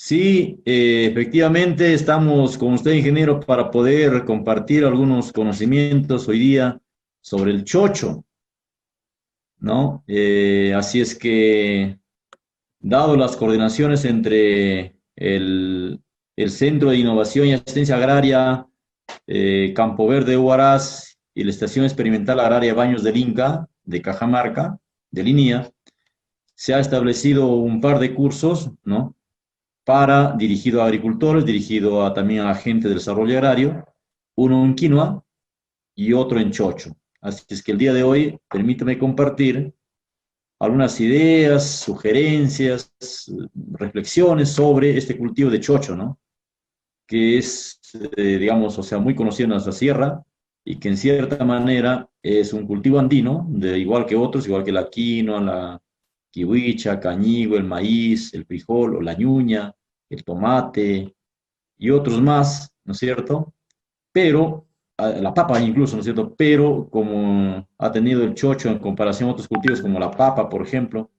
Sí, efectivamente estamos con usted, ingeniero, para poder compartir algunos conocimientos hoy día sobre el chocho, ¿no? Así es que, dado las coordinaciones entre el Centro de Innovación y Asistencia Agraria, Campo Verde Huaraz y la Estación Experimental Agraria Baños del Inca, de Cajamarca, de Linía, se ha establecido un par de cursos, ¿no? Dirigido a agricultores, dirigido también a gente del desarrollo agrario, uno en quinoa y otro en chocho. Así es que el día de hoy, permítame compartir algunas ideas, sugerencias, reflexiones sobre este cultivo de chocho, ¿no? Que es, digamos, o sea, muy conocido en nuestra sierra y que en cierta manera es un cultivo andino, igual que otros, igual que la quinoa, la kiwicha, cañigo, el maíz, el frijol o la ñuña, el tomate y otros más, ¿no es cierto? Pero, la papa incluso, ¿no es cierto? Pero como ha tenido el chocho en comparación a otros cultivos como la papa, por ejemplo,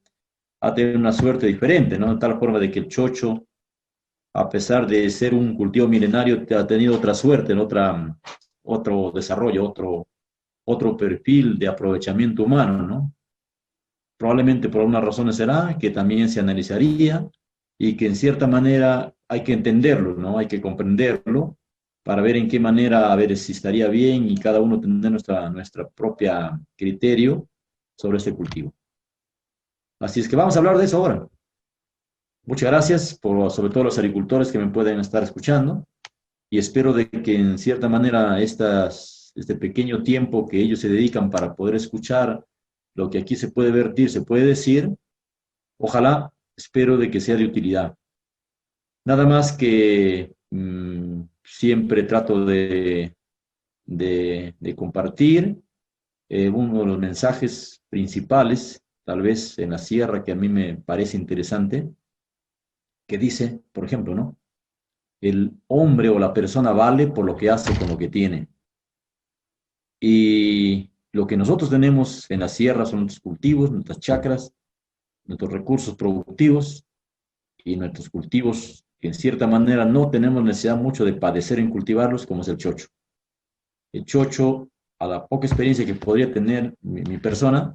ha tenido una suerte diferente, ¿no? De tal forma de que el chocho, a pesar de ser un cultivo milenario, ha tenido otra suerte, otro desarrollo, otro perfil de aprovechamiento humano, ¿no? Probablemente por algunas razones será que también se analizaría y que en cierta manera hay que entenderlo, ¿no? Hay que comprenderlo para ver en qué manera, a ver si estaría bien y cada uno tener nuestra propia criterio sobre este cultivo. Así es que vamos a hablar de eso ahora. Muchas gracias, sobre todo a los agricultores que me pueden estar escuchando, y espero de que en cierta manera este pequeño tiempo que ellos se dedican para poder escuchar lo que aquí se puede vertir, se puede decir, ojalá, espero de que sea de utilidad. Nada más que siempre trato de compartir uno de los mensajes principales, tal vez en la sierra, que a mí me parece interesante, que dice, por ejemplo, ¿no? El hombre o la persona vale por lo que hace con lo que tiene. Y lo que nosotros tenemos en la sierra son nuestros cultivos, nuestras chacras, nuestros recursos productivos y nuestros cultivos que en cierta manera no tenemos necesidad mucho de padecer en cultivarlos, como es el chocho. El chocho, a la poca experiencia que podría tener mi persona,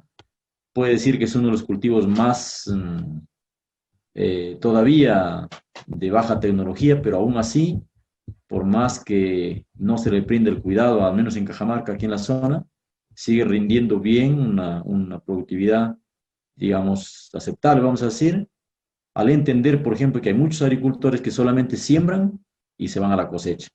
puede decir que es uno de los cultivos más todavía de baja tecnología, pero aún así, por más que no se le prende el cuidado, al menos en Cajamarca, aquí en la zona, sigue rindiendo bien una productividad, digamos, aceptable, vamos a decir, al entender, por ejemplo, que hay muchos agricultores que solamente siembran y se van a la cosecha,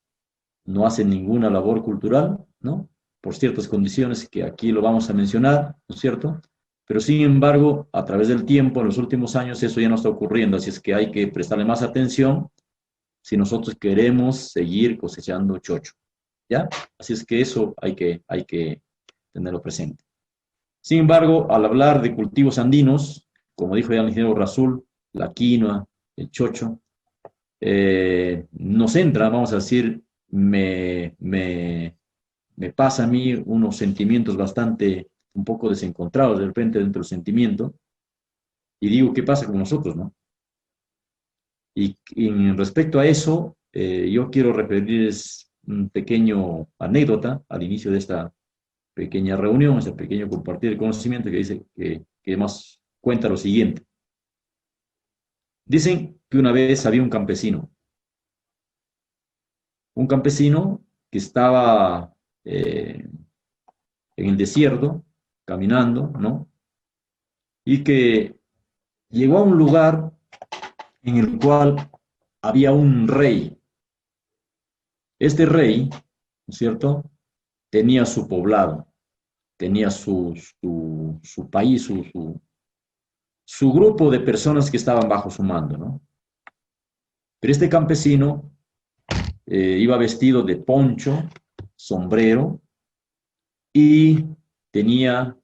no hacen ninguna labor cultural, ¿no? Por ciertas condiciones que aquí lo vamos a mencionar, ¿no es cierto? Pero sin embargo, a través del tiempo, en los últimos años, eso ya no está ocurriendo, así es que hay que prestarle más atención si nosotros queremos seguir cosechando chocho, ¿ya? Así es que eso hay que tenerlo presente. Sin embargo, al hablar de cultivos andinos, como dijo ya el ingeniero Rasul, la quinoa, el chocho, nos entra, vamos a decir, me pasa a mí unos sentimientos bastante, un poco desencontrados de repente dentro del sentimiento, y digo, ¿qué pasa con nosotros, no? Y en respecto a eso, yo quiero referirles un pequeño anécdota al inicio de esta pequeña reunión, este pequeño compartir de conocimiento que dice que más cuenta lo siguiente. Dicen que una vez había un campesino que estaba en el desierto, caminando, ¿no? Y que llegó a un lugar en el cual había un rey. Este rey, ¿no es cierto?, tenía su poblado, tenía su país, su grupo de personas que estaban bajo su mando, ¿no? Pero este campesino iba vestido de poncho, sombrero y tenía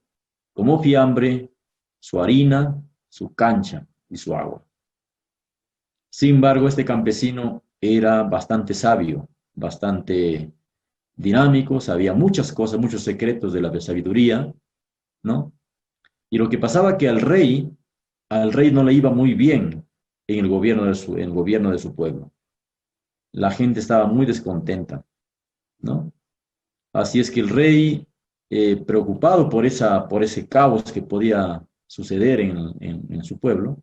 como fiambre su harina, su cancha y su agua. Sin embargo, este campesino era bastante sabio, bastante dinámico, sabía muchas cosas, muchos secretos de la sabiduría, ¿no? Y lo que pasaba que al rey no le iba muy bien en el gobierno de su pueblo. La gente estaba muy descontenta, ¿no? Así es que el rey, preocupado por ese caos que podía suceder en su pueblo,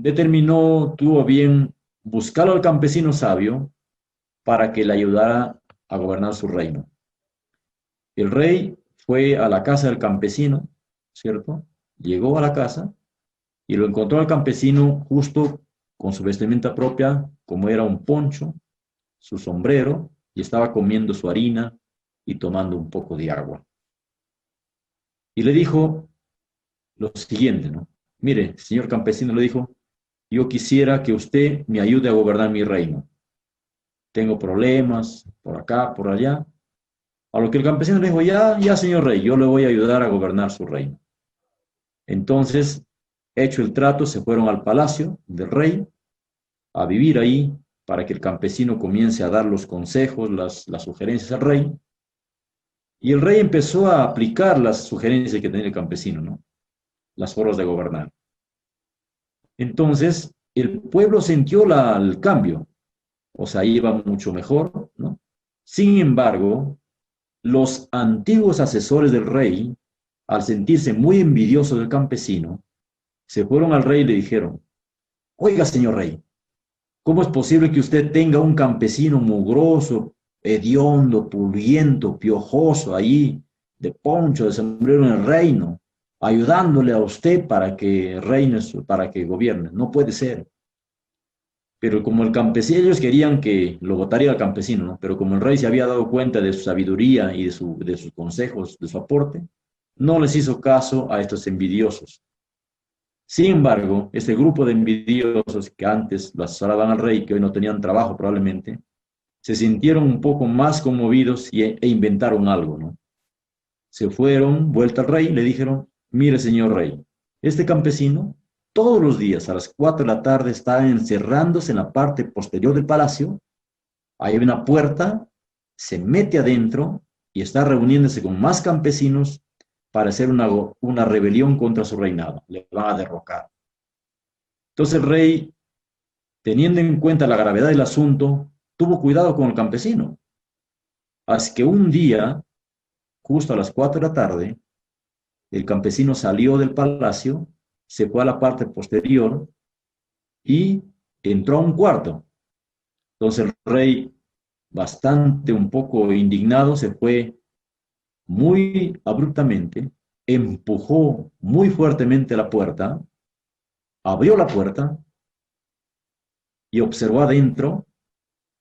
determinó, tuvo bien buscar al campesino sabio para que le ayudara a gobernar su reino. El rey fue a la casa del campesino, ¿cierto? Llegó a la casa y lo encontró al campesino justo con su vestimenta propia, como era un poncho, su sombrero, y estaba comiendo su harina y tomando un poco de agua. Y le dijo lo siguiente, ¿no? Mire, señor campesino, le dijo, yo quisiera que usted me ayude a gobernar mi reino. Tengo problemas por acá, por allá. A lo que el campesino le dijo, ya, señor rey, yo le voy a ayudar a gobernar su reino. Entonces, hecho el trato, se fueron al palacio del rey a vivir ahí para que el campesino comience a dar los consejos, las sugerencias al rey. Y el rey empezó a aplicar las sugerencias que tenía el campesino, ¿no? Las formas de gobernar. Entonces, el pueblo sintió el cambio, o sea, iba mucho mejor, ¿no? Sin embargo, los antiguos asesores del rey, al sentirse muy envidiosos del campesino, se fueron al rey y le dijeron, oiga, señor rey, ¿cómo es posible que usted tenga un campesino mugroso, hediondo, pulguiento, piojoso ahí, de poncho, de sombrero en el reino, ayudándole a usted para que reine, para que gobierne? No puede ser. Pero como el campesino, ellos querían que lo votara al campesino, ¿no? Pero como el rey se había dado cuenta de su sabiduría y de sus consejos, de su aporte, no les hizo caso a estos envidiosos. Sin embargo, este grupo de envidiosos que antes lo asesoraban al rey, que hoy no tenían trabajo probablemente, se sintieron un poco más conmovidos e inventaron algo, ¿no? Se fueron, vuelta al rey, y le dijeron, mire señor rey, este campesino todos los días a las 4 de la tarde está encerrándose en la parte posterior del palacio, hay una puerta, se mete adentro y está reuniéndose con más campesinos para hacer una rebelión contra su reinado, le van a derrocar. Entonces el rey, teniendo en cuenta la gravedad del asunto, tuvo cuidado con el campesino. Así que un día, justo a las 4 de la tarde, el campesino salió del palacio, se fue a la parte posterior y entró a un cuarto. Entonces el rey, bastante un poco indignado, se fue muy abruptamente, empujó muy fuertemente la puerta, abrió la puerta y observó adentro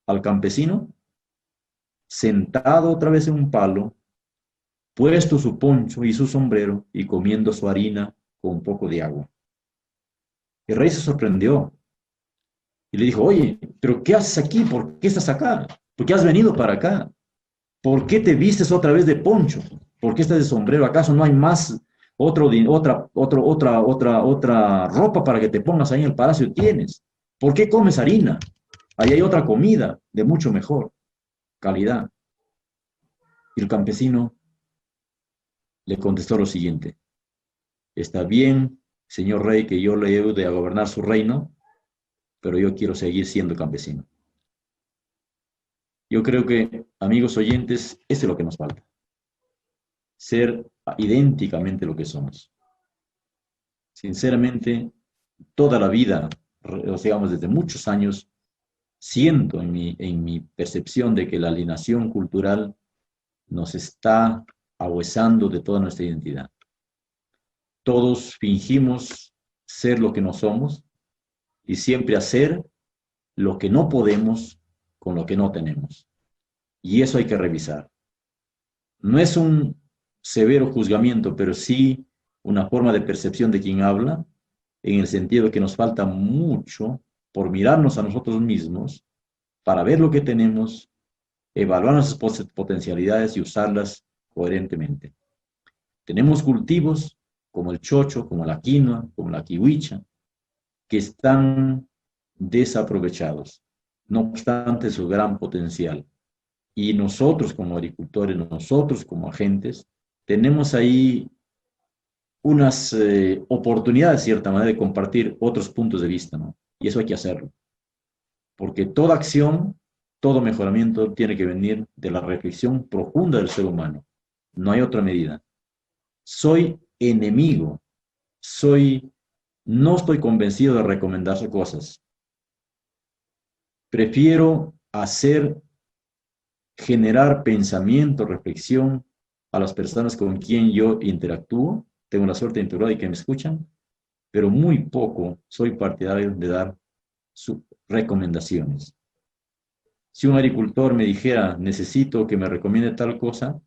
al campesino sentado otra vez en un palo, puesto su poncho y su sombrero y comiendo su harina con un poco de agua. El rey se sorprendió y le dijo, oye, ¿pero qué haces aquí? ¿Por qué estás acá? ¿Por qué has venido para acá? ¿Por qué te vistes otra vez de poncho? ¿Por qué estás de sombrero? ¿Acaso no hay más otra ropa para que te pongas ahí en el palacio? Tienes. ¿Por qué comes harina? Ahí hay otra comida de mucho mejor calidad. Y el campesino le contestó lo siguiente: está bien, señor rey, que yo le ayude a gobernar su reino, pero yo quiero seguir siendo campesino. Yo creo que, amigos oyentes, eso es lo que nos falta. Ser idénticamente lo que somos. Sinceramente, toda la vida, digamos desde muchos años, siento en mi percepción de que la alienación cultural nos está ahuesando de toda nuestra identidad. Todos fingimos ser lo que no somos y siempre hacer lo que no podemos con lo que no tenemos. Y eso hay que revisar. No es un severo juzgamiento, pero sí una forma de percepción de quien habla, en el sentido de que nos falta mucho por mirarnos a nosotros mismos para ver lo que tenemos, evaluar nuestras potencialidades y usarlas coherentemente. Tenemos cultivos como el chocho, como la quinoa, como la kiwicha, que están desaprovechados, no obstante su gran potencial. Y nosotros como agricultores, nosotros como agentes, tenemos ahí unas oportunidades, de cierta manera, de compartir otros puntos de vista, ¿no? Y eso hay que hacerlo, porque toda acción, todo mejoramiento tiene que venir de la reflexión profunda del ser humano. No hay otra medida. Soy enemigo, no estoy convencido de recomendarse cosas. Prefiero generar pensamiento, reflexión a las personas con quien yo interactúo. Tengo la suerte de interactuar y que me escuchan, pero muy poco soy partidario de dar recomendaciones. Si un agricultor me dijera, necesito que me recomiende tal cosa,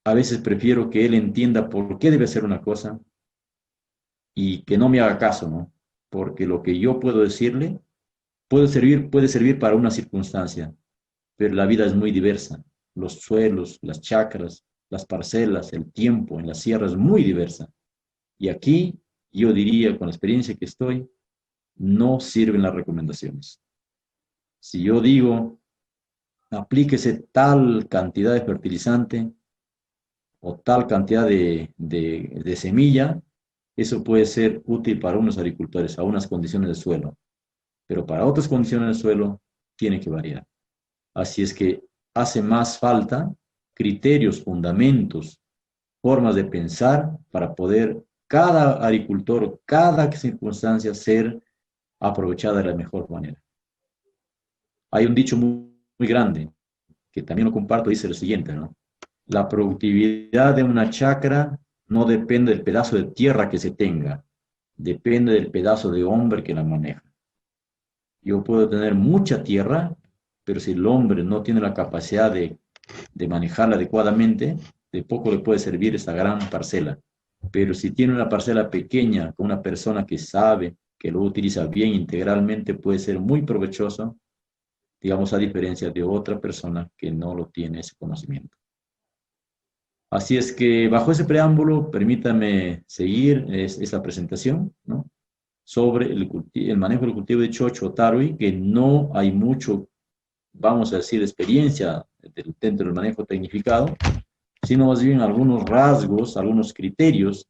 a veces prefiero que él entienda por qué debe hacer una cosa y que no me haga caso, ¿no? Porque lo que yo puedo decirle puede servir para una circunstancia, pero la vida es muy diversa. Los suelos, las chacras, las parcelas, el tiempo en la sierra es muy diversa. Y aquí yo diría, con la experiencia que estoy, no sirven las recomendaciones. Si yo digo, aplíquese tal cantidad de fertilizante o tal cantidad de semilla, eso puede ser útil para unos agricultores a unas condiciones de suelo, pero para otras condiciones de suelo tiene que variar. Así es que hace más falta criterios, fundamentos, formas de pensar para poder cada agricultor, cada circunstancia ser aprovechada de la mejor manera. Hay un dicho muy grande, que también lo comparto, dice lo siguiente, ¿no? La productividad de una chacra no depende del pedazo de tierra que se tenga, depende del pedazo de hombre que la maneja. Yo puedo tener mucha tierra, pero si el hombre no tiene la capacidad de manejarla adecuadamente, de poco le puede servir esa gran parcela. Pero si tiene una parcela pequeña con una persona que sabe, que lo utiliza bien integralmente, puede ser muy provechoso, digamos, a diferencia de otra persona que no lo tiene ese conocimiento. Así es que bajo ese preámbulo, permítame seguir esta presentación, ¿no? Sobre el manejo del cultivo de chocho tarwi, que no hay mucho, vamos a decir, experiencia dentro del manejo tecnificado, sino más bien algunos rasgos, algunos criterios,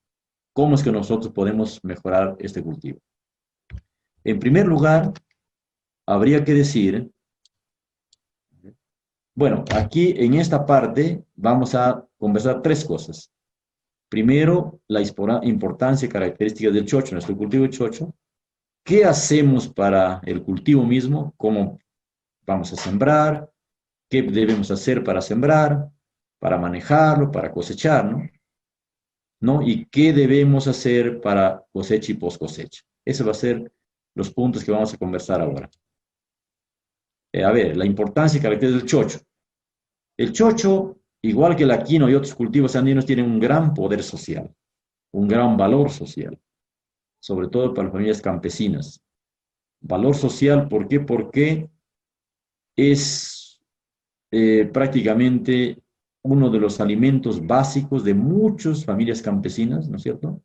cómo es que nosotros podemos mejorar este cultivo. En primer lugar, habría que decir, bueno, aquí en esta parte vamos a conversar tres cosas. Primero, la importancia y características del chocho, nuestro cultivo de chocho. ¿Qué hacemos para el cultivo mismo? ¿Cómo vamos a sembrar? ¿Qué debemos hacer para sembrar? Para manejarlo, para cosechar, ¿no? ¿Y qué debemos hacer para cosecha y post cosecha? Esos van a ser los puntos que vamos a conversar ahora. A ver, la importancia y características del chocho. El chocho, igual que la quinoa y otros cultivos andinos, tiene un gran poder social, un gran valor social, sobre todo para las familias campesinas. Valor social, ¿por qué? Porque es prácticamente uno de los alimentos básicos de muchas familias campesinas, ¿no es cierto?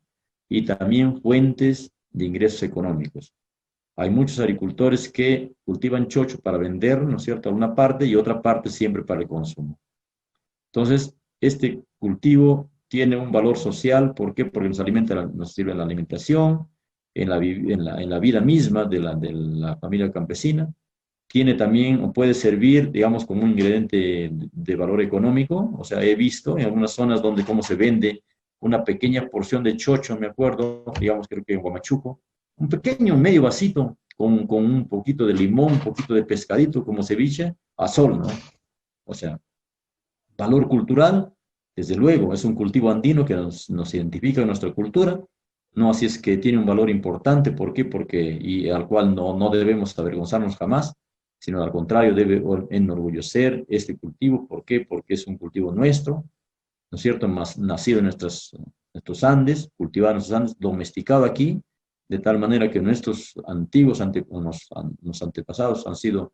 Y también fuentes de ingresos económicos. Hay muchos agricultores que cultivan chocho para vender, ¿no es cierto?, una parte y otra parte siempre para el consumo. Entonces, este cultivo tiene un valor social, ¿por qué? Porque nos alimenta, nos sirve en la alimentación, en la vida misma de la familia campesina. Tiene también, o puede servir, digamos, como un ingrediente de valor económico. O sea, he visto en algunas zonas donde cómo se vende una pequeña porción de chocho, me acuerdo, digamos, creo que en Huamachuco, un pequeño medio vasito con un poquito de limón, un poquito de pescadito como ceviche, a sol, ¿no? O sea, valor cultural, desde luego, es un cultivo andino que nos identifica en nuestra cultura, no así es que tiene un valor importante, ¿por qué? Porque, y al cual no debemos avergonzarnos jamás, sino al contrario, debe enorgullecer este cultivo, ¿por qué? Porque es un cultivo nuestro, ¿no es cierto? Más, nacido en nuestros Andes, cultivado en nuestros Andes, domesticado aquí, de tal manera que nuestros antiguos los antepasados han sido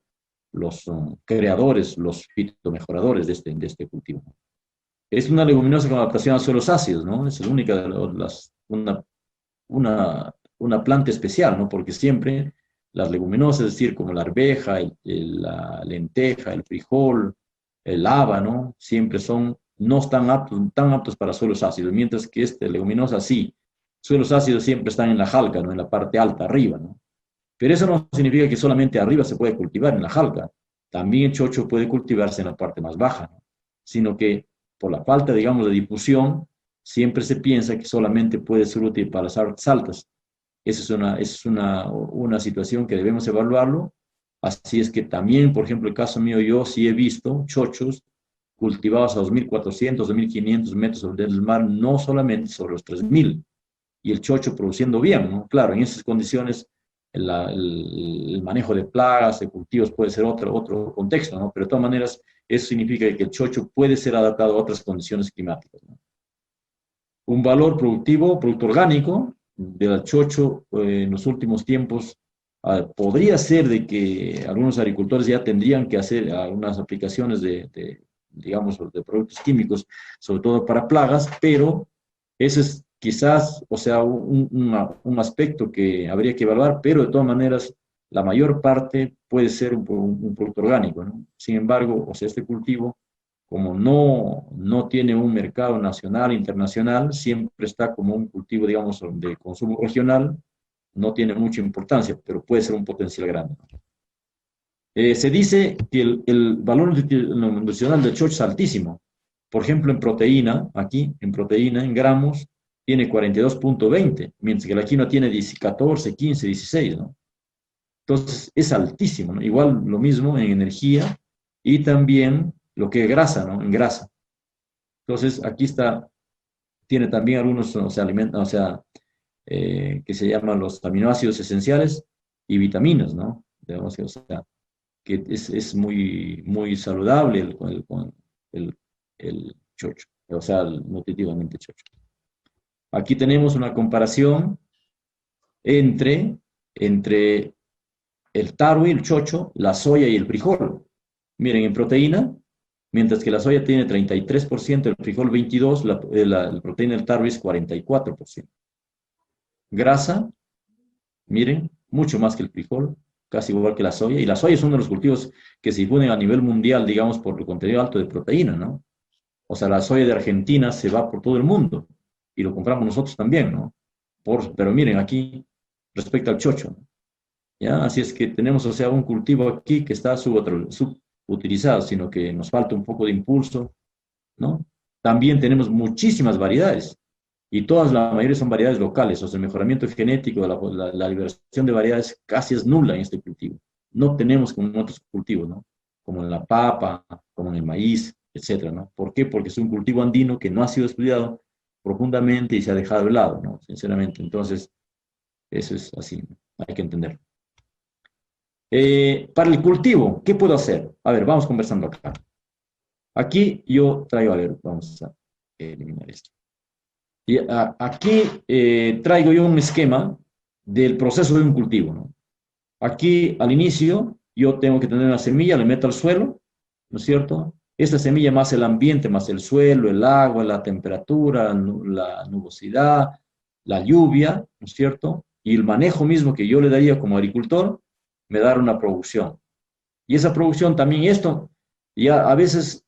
los creadores, los fitomejoradores de este cultivo. Es una leguminosa con adaptación a suelos ácidos, ¿no? Es la única de una planta especial, ¿no? Porque siempre las leguminosas, es decir, como la arveja, la lenteja, el frijol, el haba, ¿no? Siempre no están tan aptos para suelos ácidos, mientras que este leguminosa sí. Suelos ácidos siempre están en la jalca, ¿no? En la parte alta, arriba, ¿no? Pero eso no significa que solamente arriba se puede cultivar en la jalca. También el chocho puede cultivarse en la parte más baja, ¿no? Sino que por la falta, digamos, de difusión, siempre se piensa que solamente puede ser útil para las artes altas. Esa es una situación que debemos evaluarlo. Así es que también, por ejemplo, el caso mío, yo sí he visto chochos cultivados a 2.400, 2.500 metros sobre el mar, no solamente sobre los 3.000, y el chocho produciendo bien, ¿no? Claro, en esas condiciones el manejo de plagas, de cultivos puede ser otro contexto, ¿no? Pero de todas maneras, eso significa que el chocho puede ser adaptado a otras condiciones climáticas, ¿no? Un valor productivo, producto orgánico del chocho en los últimos tiempos podría ser de que algunos agricultores ya tendrían que hacer algunas aplicaciones digamos, de productos químicos, sobre todo para plagas, pero ese es quizás, o sea, un aspecto que habría que evaluar, pero de todas maneras, la mayor parte puede ser un producto orgánico, ¿no? Sin embargo, o sea, este cultivo, como no tiene un mercado nacional, internacional, siempre está como un cultivo, digamos, de consumo regional, no tiene mucha importancia, pero puede ser un potencial grande. Se dice que el valor nutricional del chocho es altísimo. Por ejemplo, en proteína, aquí, en proteína, en gramos, tiene 42.20, mientras que la quinoa tiene 14, 15, 16, ¿no? Entonces, es altísimo, ¿no? Igual lo mismo en energía y también lo que es grasa, ¿no? En grasa. Entonces, aquí está, tiene también algunos, o sea, alimentos, o sea, que se llaman los aminoácidos esenciales y vitaminas, ¿no? Digamos que, o sea, que es muy saludable el, el chocho, o sea, nutritivamente chocho. Aquí tenemos una comparación entre, entre el taro y el chocho, la soya y el frijol. Miren, en proteína, mientras que la soya tiene 33%, el frijol 22%, la proteína del taro es 44%. Grasa, miren, mucho más que el frijol, casi igual que la soya. Y la soya es uno de los cultivos que se difunden a nivel mundial, digamos, por el contenido alto de proteína, ¿no? O sea, la soya de Argentina se va por todo el mundo y lo compramos nosotros también, ¿no? Pero miren, aquí, respecto al chocho, ¿no? ¿Ya? Así es que tenemos, o sea, un cultivo aquí que está subutilizado, sino que nos falta un poco de impulso, ¿no? También tenemos muchísimas variedades y todas, la mayoría son variedades locales, o sea, el mejoramiento genético, la liberación de variedades casi es nula en este cultivo. No tenemos como en otros cultivos, ¿no? Como en la papa, como en el maíz, etcétera, ¿no? ¿Por qué? Porque es un cultivo andino que no ha sido estudiado profundamente y se ha dejado de lado, ¿no? Sinceramente, entonces, eso es así, ¿no? Hay que entenderlo. Para el cultivo, ¿qué puedo hacer? A ver, vamos conversando acá. Aquí yo traigo, a ver, vamos a eliminar esto. Y aquí traigo yo un esquema del proceso de un cultivo, ¿no? Aquí al inicio yo tengo que tener una semilla, le meto al suelo, ¿no es cierto? Esta semilla más el ambiente, más el suelo, el agua, la temperatura, la nubosidad, la lluvia, ¿no es cierto? Y el manejo mismo que yo le daría como agricultor, me dará una producción. Y esa producción también, esto, ya a veces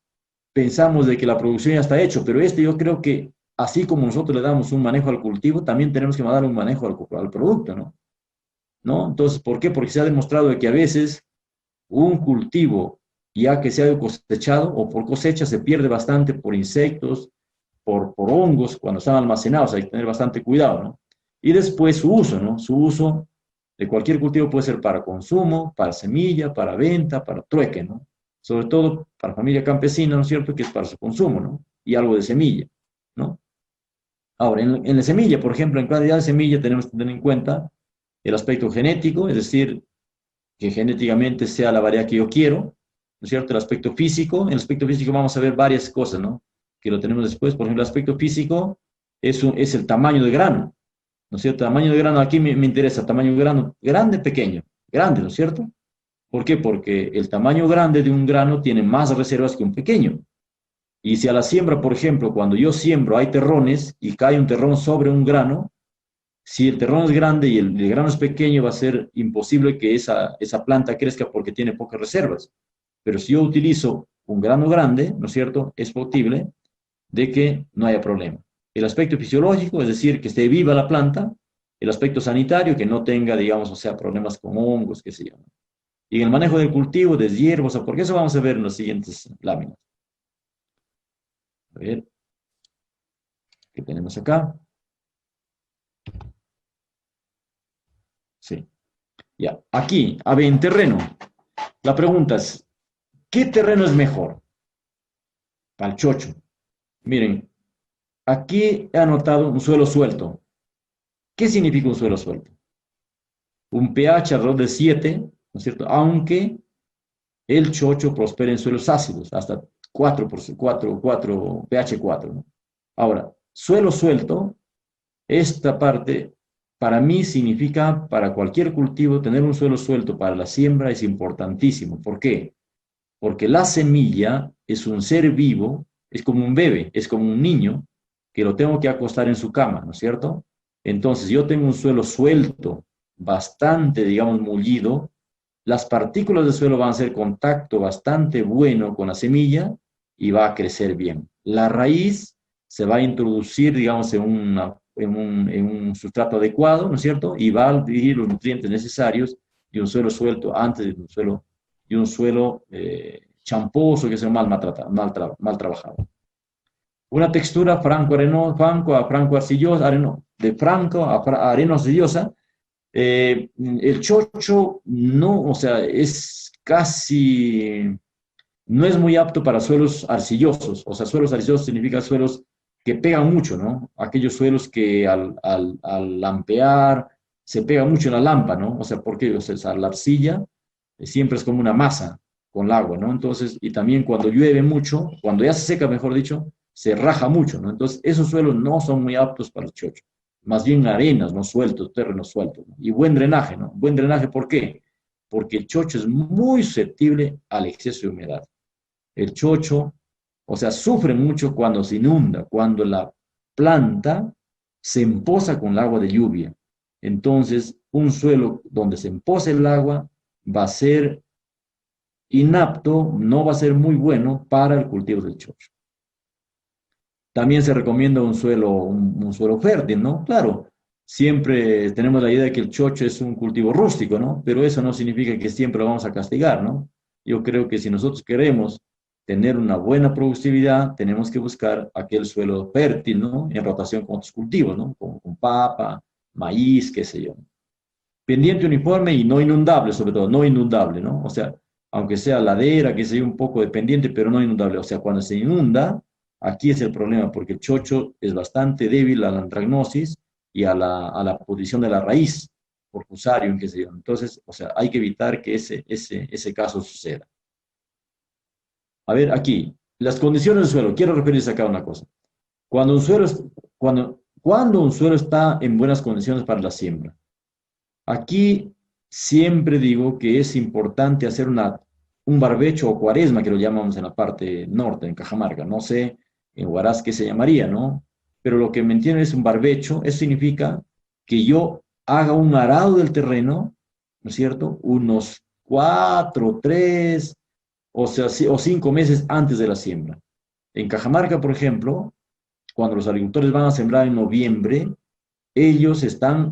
pensamos de que la producción ya está hecho, pero esto yo creo que así como nosotros le damos un manejo al cultivo, también tenemos que dar un manejo al producto, ¿no? ¿No? Entonces, ¿por qué? Porque se ha demostrado que a veces un cultivo, ya que se ha cosechado o por cosecha, se pierde bastante por insectos, por hongos, cuando están almacenados, hay que tener bastante cuidado, ¿no? Y después su uso, ¿no? Su uso de cualquier cultivo puede ser para consumo, para semilla, para venta, para trueque, ¿no? Sobre todo para familia campesina, ¿no es cierto? Que es para su consumo, ¿no? Y algo de semilla, ¿no? Ahora, en la semilla, por ejemplo, en calidad de semilla tenemos que tener en cuenta el aspecto genético, es decir, que genéticamente sea la variedad que yo quiero, ¿no es cierto? El aspecto físico, en el aspecto físico vamos a ver varias cosas, ¿no? Que lo tenemos después, por ejemplo, el aspecto físico es el tamaño de grano, ¿no es cierto? El tamaño de grano, aquí me interesa, tamaño de grano, grande, pequeño, grande, ¿no es cierto? ¿Por qué? Porque el tamaño grande de un grano tiene más reservas que un pequeño. Y si a la siembra, por ejemplo, cuando yo siembro hay terrones y cae un terrón sobre un grano, si el terreno es grande y el grano es pequeño, va a ser imposible que esa planta crezca porque tiene pocas reservas. Pero si yo utilizo un grano grande, ¿no es cierto? Es posible de que no haya problema. El aspecto fisiológico, es decir, que esté viva la planta. El aspecto sanitario, que no tenga, digamos, o sea, problemas con hongos, qué sé yo. Y en el manejo del cultivo, de hierbas, porque eso vamos a ver en las siguientes láminas. A ver, ¿qué tenemos acá? Sí. Ya, aquí, a ver, en terreno. La pregunta es, ¿qué terreno es mejor para el chocho? Miren, aquí he anotado un suelo suelto. ¿Qué significa un suelo suelto? Un pH alrededor de 7, ¿no es cierto? Aunque el chocho prospera en suelos ácidos, hasta 4, pH 4, ¿no? Ahora, suelo suelto, esta parte para mí significa, para cualquier cultivo, tener un suelo suelto para la siembra es importantísimo. ¿Por qué? Porque la semilla es un ser vivo, es como un bebé, es como un niño que lo tengo que acostar en su cama, ¿no es cierto? Entonces yo tengo un suelo suelto, bastante, digamos, mullido, las partículas del suelo van a hacer contacto bastante bueno con la semilla y va a crecer bien. La raíz se va a introducir, digamos, en un sustrato adecuado, ¿no es cierto? Y va a dirigir los nutrientes necesarios de un suelo suelto antes de un suelo champoso que sea mal trabajado. Una textura franco arcillosa, de franco a arenosa. El chocho no, o sea, es casi, no es muy apto para suelos arcillosos. O sea, suelos arcillosos significa suelos que pegan mucho, ¿no? Aquellos suelos que al lampear se pega mucho en la lampa, ¿no? O sea, porque o sea, la arcilla siempre es como una masa con el agua, ¿no? Entonces, y también cuando llueve mucho, cuando ya se seca, mejor dicho, se raja mucho, ¿no? Entonces, esos suelos no son muy aptos para el chocho. Más bien arenas, no sueltos, terrenos sueltos, ¿no? Y buen drenaje, ¿no? Buen drenaje, ¿por qué? Porque el chocho es muy susceptible al exceso de humedad. El chocho, o sea, sufre mucho cuando se inunda, cuando la planta se empoza con el agua de lluvia. Entonces, un suelo donde se empoza el agua va a ser inapto, no va a ser muy bueno para el cultivo del chocho. También se recomienda un suelo fértil, ¿no? Claro, siempre tenemos la idea de que el chocho es un cultivo rústico, ¿no? Pero eso no significa que siempre lo vamos a castigar, ¿no? Yo creo que si nosotros queremos tener una buena productividad, tenemos que buscar aquel suelo fértil, ¿no? En rotación con otros cultivos, ¿no? Como con papa, maíz, qué sé yo. Pendiente uniforme y no inundable, sobre todo, no inundable, ¿no? O sea, aunque sea ladera, que sea un poco de pendiente, pero no inundable. O sea, cuando se inunda, aquí es el problema, porque el chocho es bastante débil a la antragnosis y a la posición de la raíz. por fusarium, qué sé yo. Entonces, o sea, hay que evitar que ese caso suceda. A ver, aquí, las condiciones del suelo. Quiero referirse acá a una cosa. Cuando un suelo, cuando un suelo está en buenas condiciones para la siembra. Aquí siempre digo que es importante hacer un barbecho o cuaresma, que lo llamamos en la parte norte, en Cajamarca. No sé en Huaraz qué se llamaría, ¿no? Pero lo que me entienden es un barbecho. Eso significa que yo haga un arado del terreno, ¿no es cierto? Unos 4, 3, o sea, o 5 meses antes de la siembra. En Cajamarca, por ejemplo, cuando los agricultores van a sembrar en noviembre,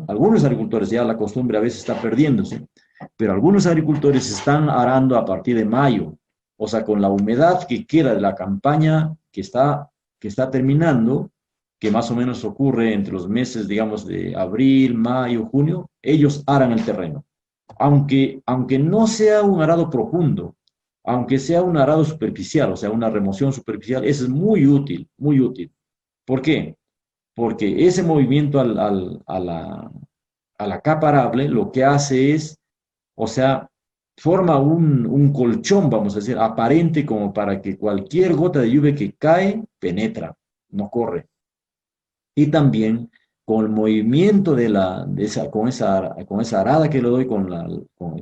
algunos agricultores, ya la costumbre a veces está perdiéndose, pero algunos agricultores están arando a partir de mayo, o sea, con la humedad que queda de la campaña que está terminando, que más o menos ocurre entre los meses, digamos, de abril, mayo, junio, ellos aran el terreno. Aunque no sea un arado profundo, aunque sea un arado superficial, o sea, una remoción superficial, eso es muy útil, muy útil. ¿Por qué? Porque ese movimiento a la capa arable lo que hace es, o sea, forma un colchón, vamos a decir, aparente como para que cualquier gota de lluvia que cae penetra, no corre. Y también con el movimiento con esa arada que le doy,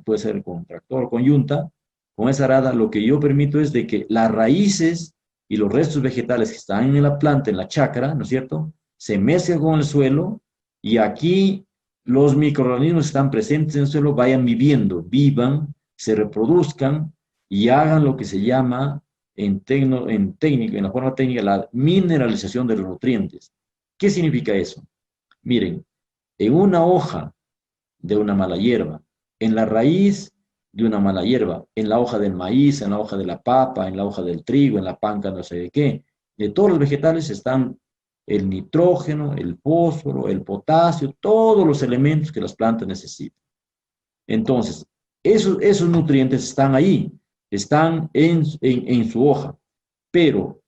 puede ser con tractor, con yunta, con esa arada, lo que yo permito es de que las raíces y los restos vegetales que están en la planta, en la chacra, ¿no es cierto?, se mezclan con el suelo y aquí los microorganismos que están presentes en el suelo vayan vivan, se reproduzcan y hagan lo que se llama en la forma técnica, la mineralización de los nutrientes. ¿Qué significa eso? Miren, en una hoja de una mala hierba, en la raíz de una mala hierba, en la hoja del maíz, en la hoja de la papa, en la hoja del trigo, en la panca, no sé de qué. De todos los vegetales están el nitrógeno, el fósforo, el potasio, todos los elementos que las plantas necesitan. Entonces, esos nutrientes están ahí, están en su hoja, pero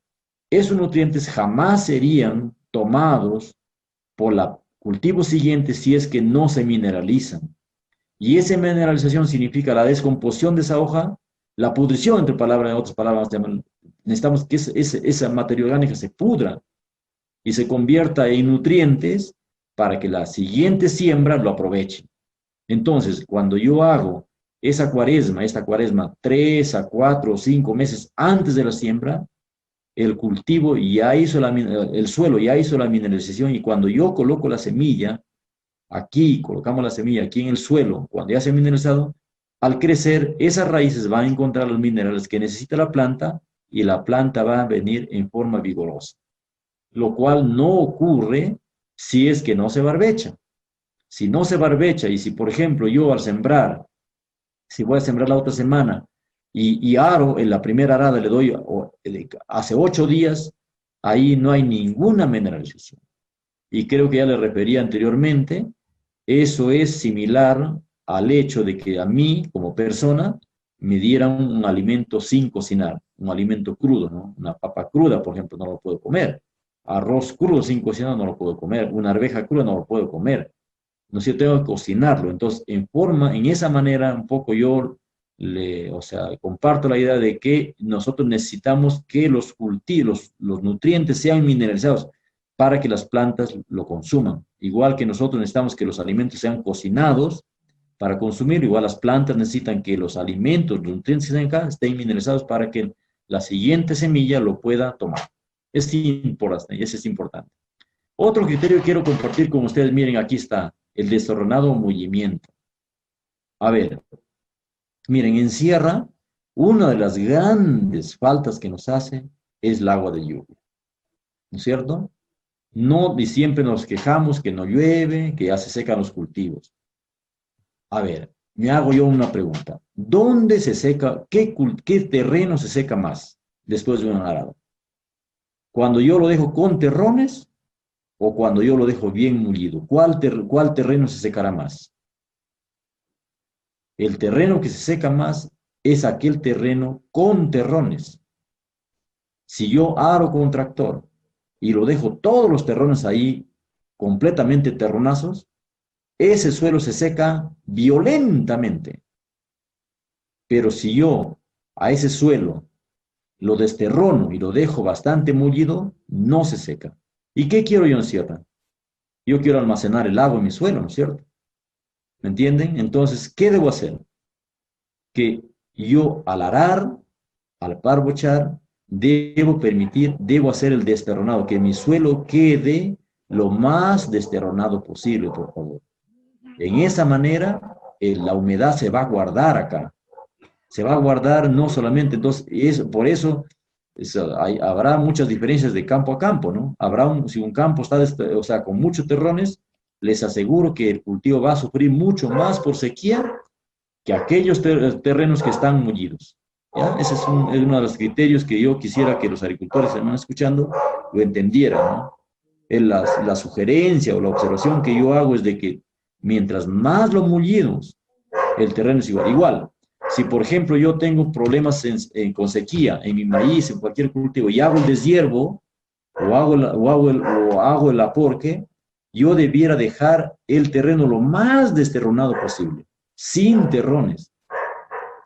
esos nutrientes jamás serían tomados por la cultivo siguiente si es que no se mineralizan. Y esa mineralización significa la descomposición de esa hoja, la pudrición, en otras palabras, necesitamos que esa materia orgánica se pudra y se convierta en nutrientes para que la siguiente siembra lo aproveche. Entonces, cuando yo hago esta cuaresma 3 a 4 o 5 meses antes de la siembra, el cultivo ya hizo el suelo ya hizo la mineralización y cuando yo coloco la semilla, colocamos la semilla aquí en el suelo, cuando ya se ha mineralizado, al crecer, esas raíces van a encontrar los minerales que necesita la planta y la planta va a venir en forma vigorosa, lo cual no ocurre si es que no se barbecha. Si no se barbecha y si, por ejemplo, yo al sembrar, si voy a sembrar la otra semana y aro, en la primera arada le doy hace 8 días, ahí no hay ninguna mineralización. Y creo que ya le refería anteriormente, eso es similar al hecho de que a mí, como persona, me dieran un alimento sin cocinar, un alimento crudo, ¿no? Una papa cruda, por ejemplo, no lo puedo comer. Arroz crudo sin cocinar no lo puedo comer. Una arveja cruda no lo puedo comer. No sé, tengo que cocinarlo. Entonces, en esa manera, un poco yo o sea, comparto la idea de que nosotros necesitamos que los cultivos, los nutrientes sean mineralizados para que las plantas lo consuman. Igual que nosotros necesitamos que los alimentos sean cocinados para consumir, igual las plantas necesitan que los alimentos, los nutrientes que estén acá, estén mineralizados para que la siguiente semilla lo pueda tomar. Es importante, ese es importante. Otro criterio que quiero compartir con ustedes, miren, aquí está, el desordenado movimiento. A ver, miren, en sierra, una de las grandes faltas que nos hace es el agua de lluvia, ¿no es cierto? No, y siempre nos quejamos que no llueve, que ya se secan los cultivos. A ver, me hago yo una pregunta. ¿Dónde se seca, qué terreno se seca más después de un arado? ¿Cuando yo lo dejo con terrones o cuando yo lo dejo bien mullido? ¿Cuál terreno se secará más? El terreno que se seca más es aquel terreno con terrones. Si yo aro con tractor y lo dejo todos los terrones ahí completamente terronazos, ese suelo se seca violentamente. Pero si yo a ese suelo lo desterrono y lo dejo bastante mullido, no se seca. ¿Y qué quiero yo en sierra? Yo quiero almacenar el agua en mi suelo, ¿no es cierto? ¿Me entienden? Entonces, ¿qué debo hacer? Que yo al arar, al parbochar, debo hacer el desterronado, que mi suelo quede lo más desterronado posible, por favor. En esa manera, la humedad se va a guardar acá. Se va a guardar no solamente, entonces, por eso habrá muchas diferencias de campo a campo, ¿no? Si un campo está, o sea, con muchos terrones, les aseguro que el cultivo va a sufrir mucho más por sequía que aquellos terrenos que están mullidos. ¿Ya? Ese es uno de los criterios que yo quisiera que los agricultores que me van escuchando lo entendieran, ¿no? La sugerencia o la observación que yo hago es de que mientras más lo mullidos, el terreno es igual. Igual, si por ejemplo yo tengo problemas con sequía en mi maíz, en cualquier cultivo, y hago el deshiervo o hago el aporque, yo debiera dejar el terreno lo más desterronado posible, sin terrones.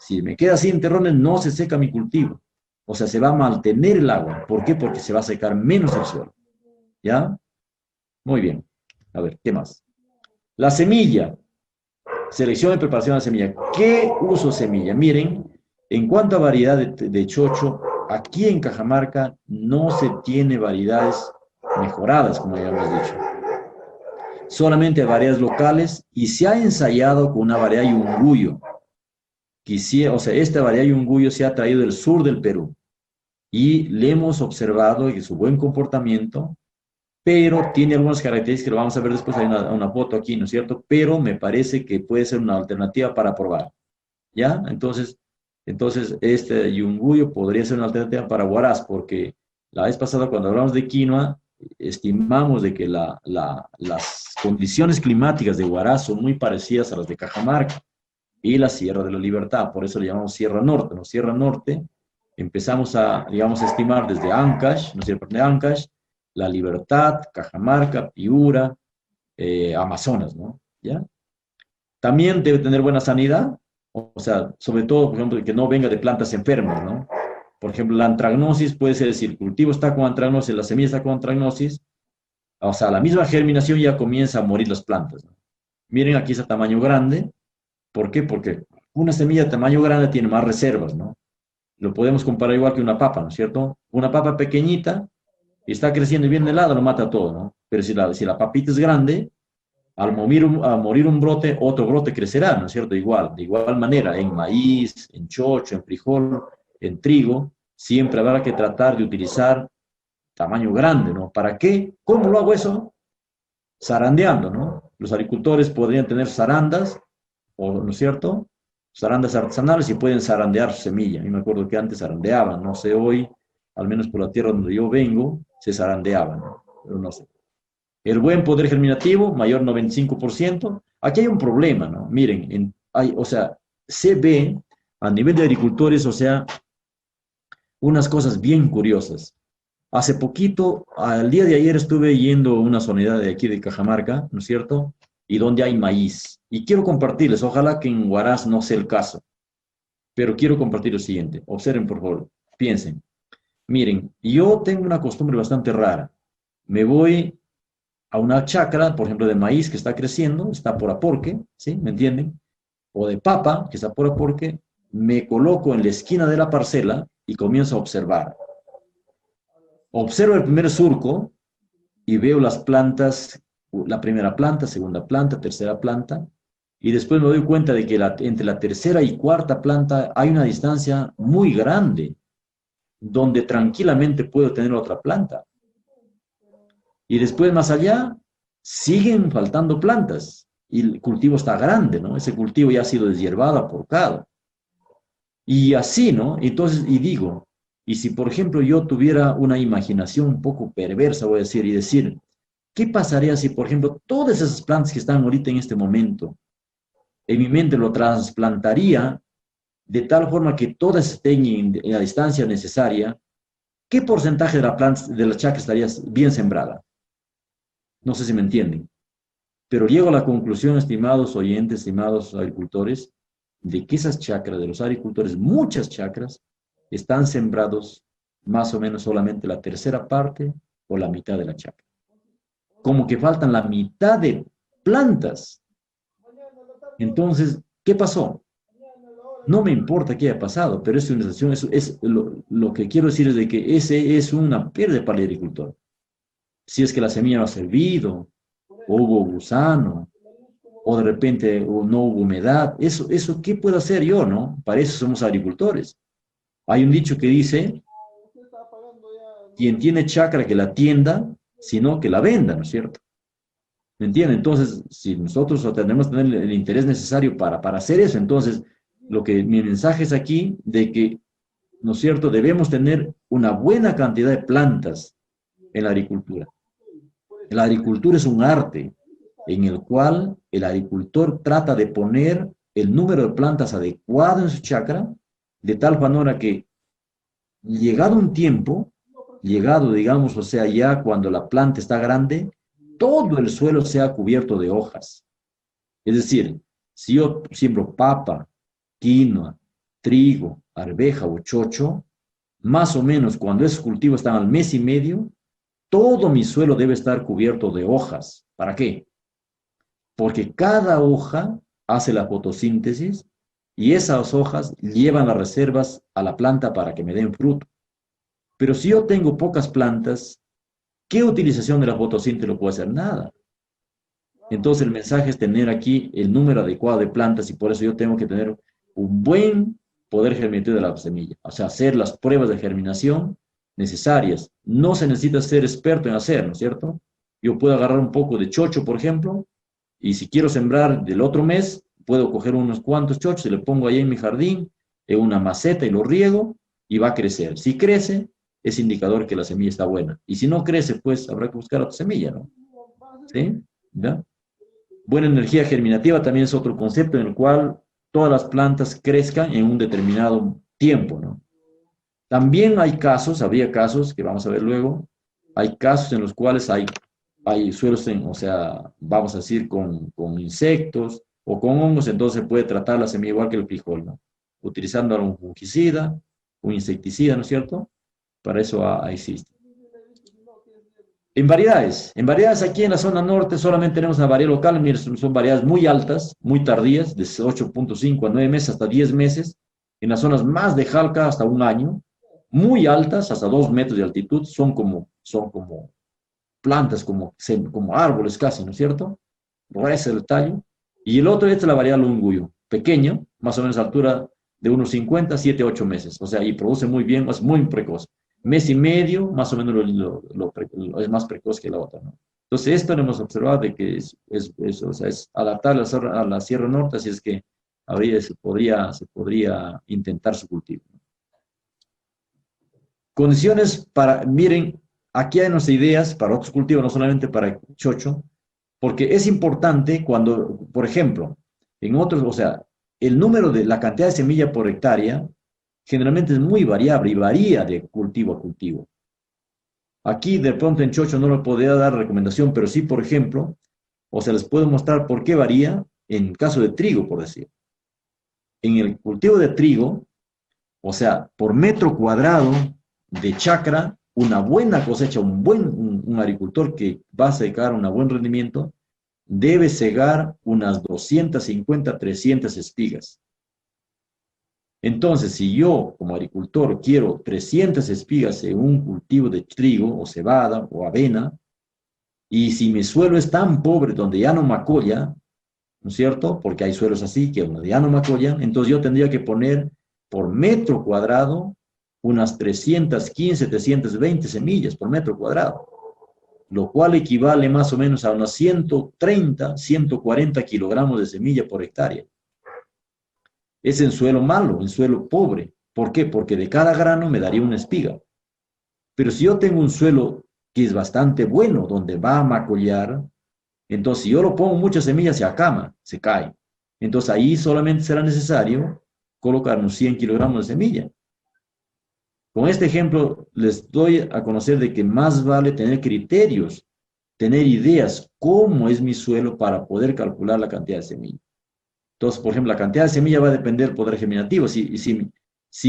Si me queda sin terrones, no se seca mi cultivo. O sea, se va a mantener el agua. ¿Por qué? Porque se va a secar menos el suelo. ¿Ya? Muy bien. A ver, ¿qué más? La semilla. Selección y preparación de la semilla. ¿Qué uso semilla? Miren, en cuanto a variedad de chocho, aquí en Cajamarca no se tiene variedades mejoradas, como ya hemos dicho. Solamente variedades locales y se ha ensayado con una variedad yunguyo. O sea, esta variedad yunguyo se ha traído del sur del Perú y le hemos observado y su buen comportamiento, pero tiene algunas características que lo vamos a ver después, hay una foto aquí, ¿no es cierto? Pero me parece que puede ser una alternativa para probar, ¿ya? Entonces este yunguyo podría ser una alternativa para Huaraz, porque la vez pasada cuando hablamos de quinoa, estimamos de que las condiciones climáticas de Huaraz son muy parecidas a las de Cajamarca y la Sierra de la Libertad, por eso le llamamos Sierra Norte, ¿no? Sierra Norte, empezamos a, digamos, a estimar desde Ancash, ¿no es cierto? De Ancash, La Libertad, Cajamarca, Piura, Amazonas, ¿no? ¿Ya? También debe tener buena sanidad, o sea, sobre todo, por ejemplo, que no venga de plantas enfermas, ¿no? Por ejemplo, la antragnosis puede ser, si el cultivo está con antragnosis, la semilla está con antragnosis, o sea, la misma germinación ya comienza a morir las plantas, ¿no? Miren, aquí es a tamaño grande. ¿Por qué? Porque una semilla de tamaño grande tiene más reservas, ¿no? Lo podemos comparar igual que una papa, ¿no es cierto? Una papa pequeñita y está creciendo y viene helada, lo mata todo, ¿no? Pero si la papita es grande, al morir un brote, otro brote crecerá, ¿no es cierto? Igual, de igual manera, en maíz, en chocho, en frijol, en trigo, siempre habrá que tratar de utilizar tamaño grande, ¿no? ¿Para qué? ¿Cómo lo hago eso? Zarandeando, ¿no? Los agricultores podrían tener zarandas, ¿no es cierto? Zarandas artesanales y pueden zarandear su semilla. Yo me acuerdo que antes zarandeaban, no sé hoy, al menos por la tierra donde yo vengo, se zarandeaban, ¿no? Pero no sé. El buen poder germinativo, mayor 95%. Aquí hay un problema, ¿no? Miren, o sea, se ve a nivel de agricultores, o sea, unas cosas bien curiosas. Hace poquito, al día de ayer estuve yendo a una zona de aquí de Cajamarca, ¿no es cierto? Y donde hay maíz. Y quiero compartirles, ojalá que en Huaraz no sea el caso, pero quiero compartir lo siguiente. Observen, por favor, piensen. Miren, yo tengo una costumbre bastante rara. Me voy a una chacra, por ejemplo, de maíz que está creciendo, está por aporque, ¿sí? ¿Me entienden? O de papa, que está por aporque, me coloco en la esquina de la parcela y comienzo a observar. Observo el primer surco y veo las plantas, la primera planta, segunda planta, tercera planta, y después me doy cuenta de que entre la tercera y cuarta planta hay una distancia muy grande, donde tranquilamente puedo tener otra planta. Y después más allá, siguen faltando plantas, y el cultivo está grande, ¿no? Ese cultivo ya ha sido deshiervado, aporcado. Y así, ¿no? Entonces, y digo, y si por ejemplo yo tuviera una imaginación un poco perversa, voy a decir, y decir, ¿qué pasaría si, por ejemplo, todas esas plantas que están ahorita en este momento, en mi mente lo trasplantaría de tal forma que todas estén en la distancia necesaria? ¿Qué porcentaje de la chacra estaría bien sembrada? No sé si me entienden. Pero llego a la conclusión, estimados oyentes, estimados agricultores, de que esas chacras de los agricultores, muchas chacras, están sembrados más o menos solamente la tercera parte o la mitad de la chacra. Como que faltan la mitad de plantas. Entonces, ¿qué pasó? No me importa qué haya pasado, pero es una situación, lo que quiero decir es de que ese es una pérdida para el agricultor. Si es que la semilla no ha servido, o hubo gusano, o de repente no hubo humedad, eso, ¿qué puedo hacer yo, no? Para eso somos agricultores. Hay un dicho que dice, quien tiene chacra que la tienda, sino que la venda, ¿no es cierto? ¿Me entienden? Entonces, si nosotros tenemos que tener el interés necesario para hacer eso, entonces, mi mensaje es aquí de que, ¿no es cierto?, debemos tener una buena cantidad de plantas en la agricultura. La agricultura es un arte en el cual el agricultor trata de poner el número de plantas adecuado en su chacra, de tal manera que, llegado un tiempo, digamos, o sea, ya cuando la planta está grande, todo el suelo sea cubierto de hojas. Es decir, si yo siembro papa, quinoa, trigo, arveja o chocho, más o menos cuando esos cultivos están al mes y medio, todo mi suelo debe estar cubierto de hojas. ¿Para qué? Porque cada hoja hace la fotosíntesis y esas hojas llevan las reservas a la planta para que me den fruto. Pero si yo tengo pocas plantas, ¿qué utilización de la fotosíntesis no puedo hacer? Nada. Entonces el mensaje es tener aquí el número adecuado de plantas y por eso yo tengo que tener un buen poder germinativo de la semilla. O sea, hacer las pruebas de germinación necesarias. No se necesita ser experto en hacer, ¿no es cierto? Yo puedo agarrar un poco de chocho, por ejemplo, y si quiero sembrar del otro mes, puedo coger unos cuantos chochos y le pongo ahí en mi jardín, en una maceta y lo riego y va a crecer. Si crece, es indicador que la semilla está buena. Y si no crece, pues habrá que buscar otra semilla, ¿no? ¿Sí? ¿Ya? Buena energía germinativa también es otro concepto en el cual todas las plantas crezcan en un determinado tiempo, ¿no? También habría casos, que vamos a ver luego, hay casos en los cuales hay suelos, o sea, vamos a decir, con insectos o con hongos, entonces se puede tratar la semilla igual que el frijol, ¿no? Utilizando un fungicida, un insecticida, ¿no es cierto? Para eso existe. En variedades aquí en la zona norte solamente tenemos una variedad local, son variedades muy altas, muy tardías, de 8.5 a 9 meses hasta 10 meses, en las zonas más de Jalca hasta un año, muy altas, hasta 2 metros de altitud, son como plantas, como árboles casi, ¿no es cierto? Ese es el tallo. Y el otro, esta es la variedad lunguyo, pequeño, más o menos a altura de unos 50, 7, 8 meses, o sea, y produce muy bien, es muy precoz. Mes y medio, más o menos es más precoz que la otra, ¿no? Entonces, esto hemos observado de que o sea, es adaptar a la Sierra Norte, así es que se podría intentar su cultivo. Condiciones miren, aquí hay unas ideas para otros cultivos, no solamente para chocho, porque es importante cuando, por ejemplo, en otros, o sea, la cantidad de semilla por hectárea generalmente es muy variable y varía de cultivo a cultivo. Aquí de pronto en chocho no le podría dar recomendación, pero sí, por ejemplo, o sea, les puedo mostrar por qué varía en caso de trigo, por decir. En el cultivo de trigo, o sea, por metro cuadrado de chacra, una buena cosecha, un agricultor que va a sacar un buen rendimiento, debe cegar unas 250, 300 espigas. Entonces, si yo como agricultor quiero 300 espigas en un cultivo de trigo o cebada o avena, y si mi suelo es tan pobre donde ya no macolla, ¿no es cierto? Porque hay suelos así que donde ya no macollan, entonces yo tendría que poner por metro cuadrado unas 315, 320 semillas por metro cuadrado, lo cual equivale más o menos a unos 130, 140 kilogramos de semilla por hectárea. Es en suelo malo, en suelo pobre. ¿Por qué? Porque de cada grano me daría una espiga. Pero si yo tengo un suelo que es bastante bueno, donde va a macollar, entonces si yo lo pongo muchas semillas, se acama, se cae. Entonces ahí solamente será necesario colocar unos 100 kilogramos de semilla. Con este ejemplo les doy a conocer de que más vale tener criterios tener ideas cómo es mi suelo para poder calcular la cantidad de semilla. Entonces, por ejemplo, la cantidad de semilla va a depender del poder germinativo. Si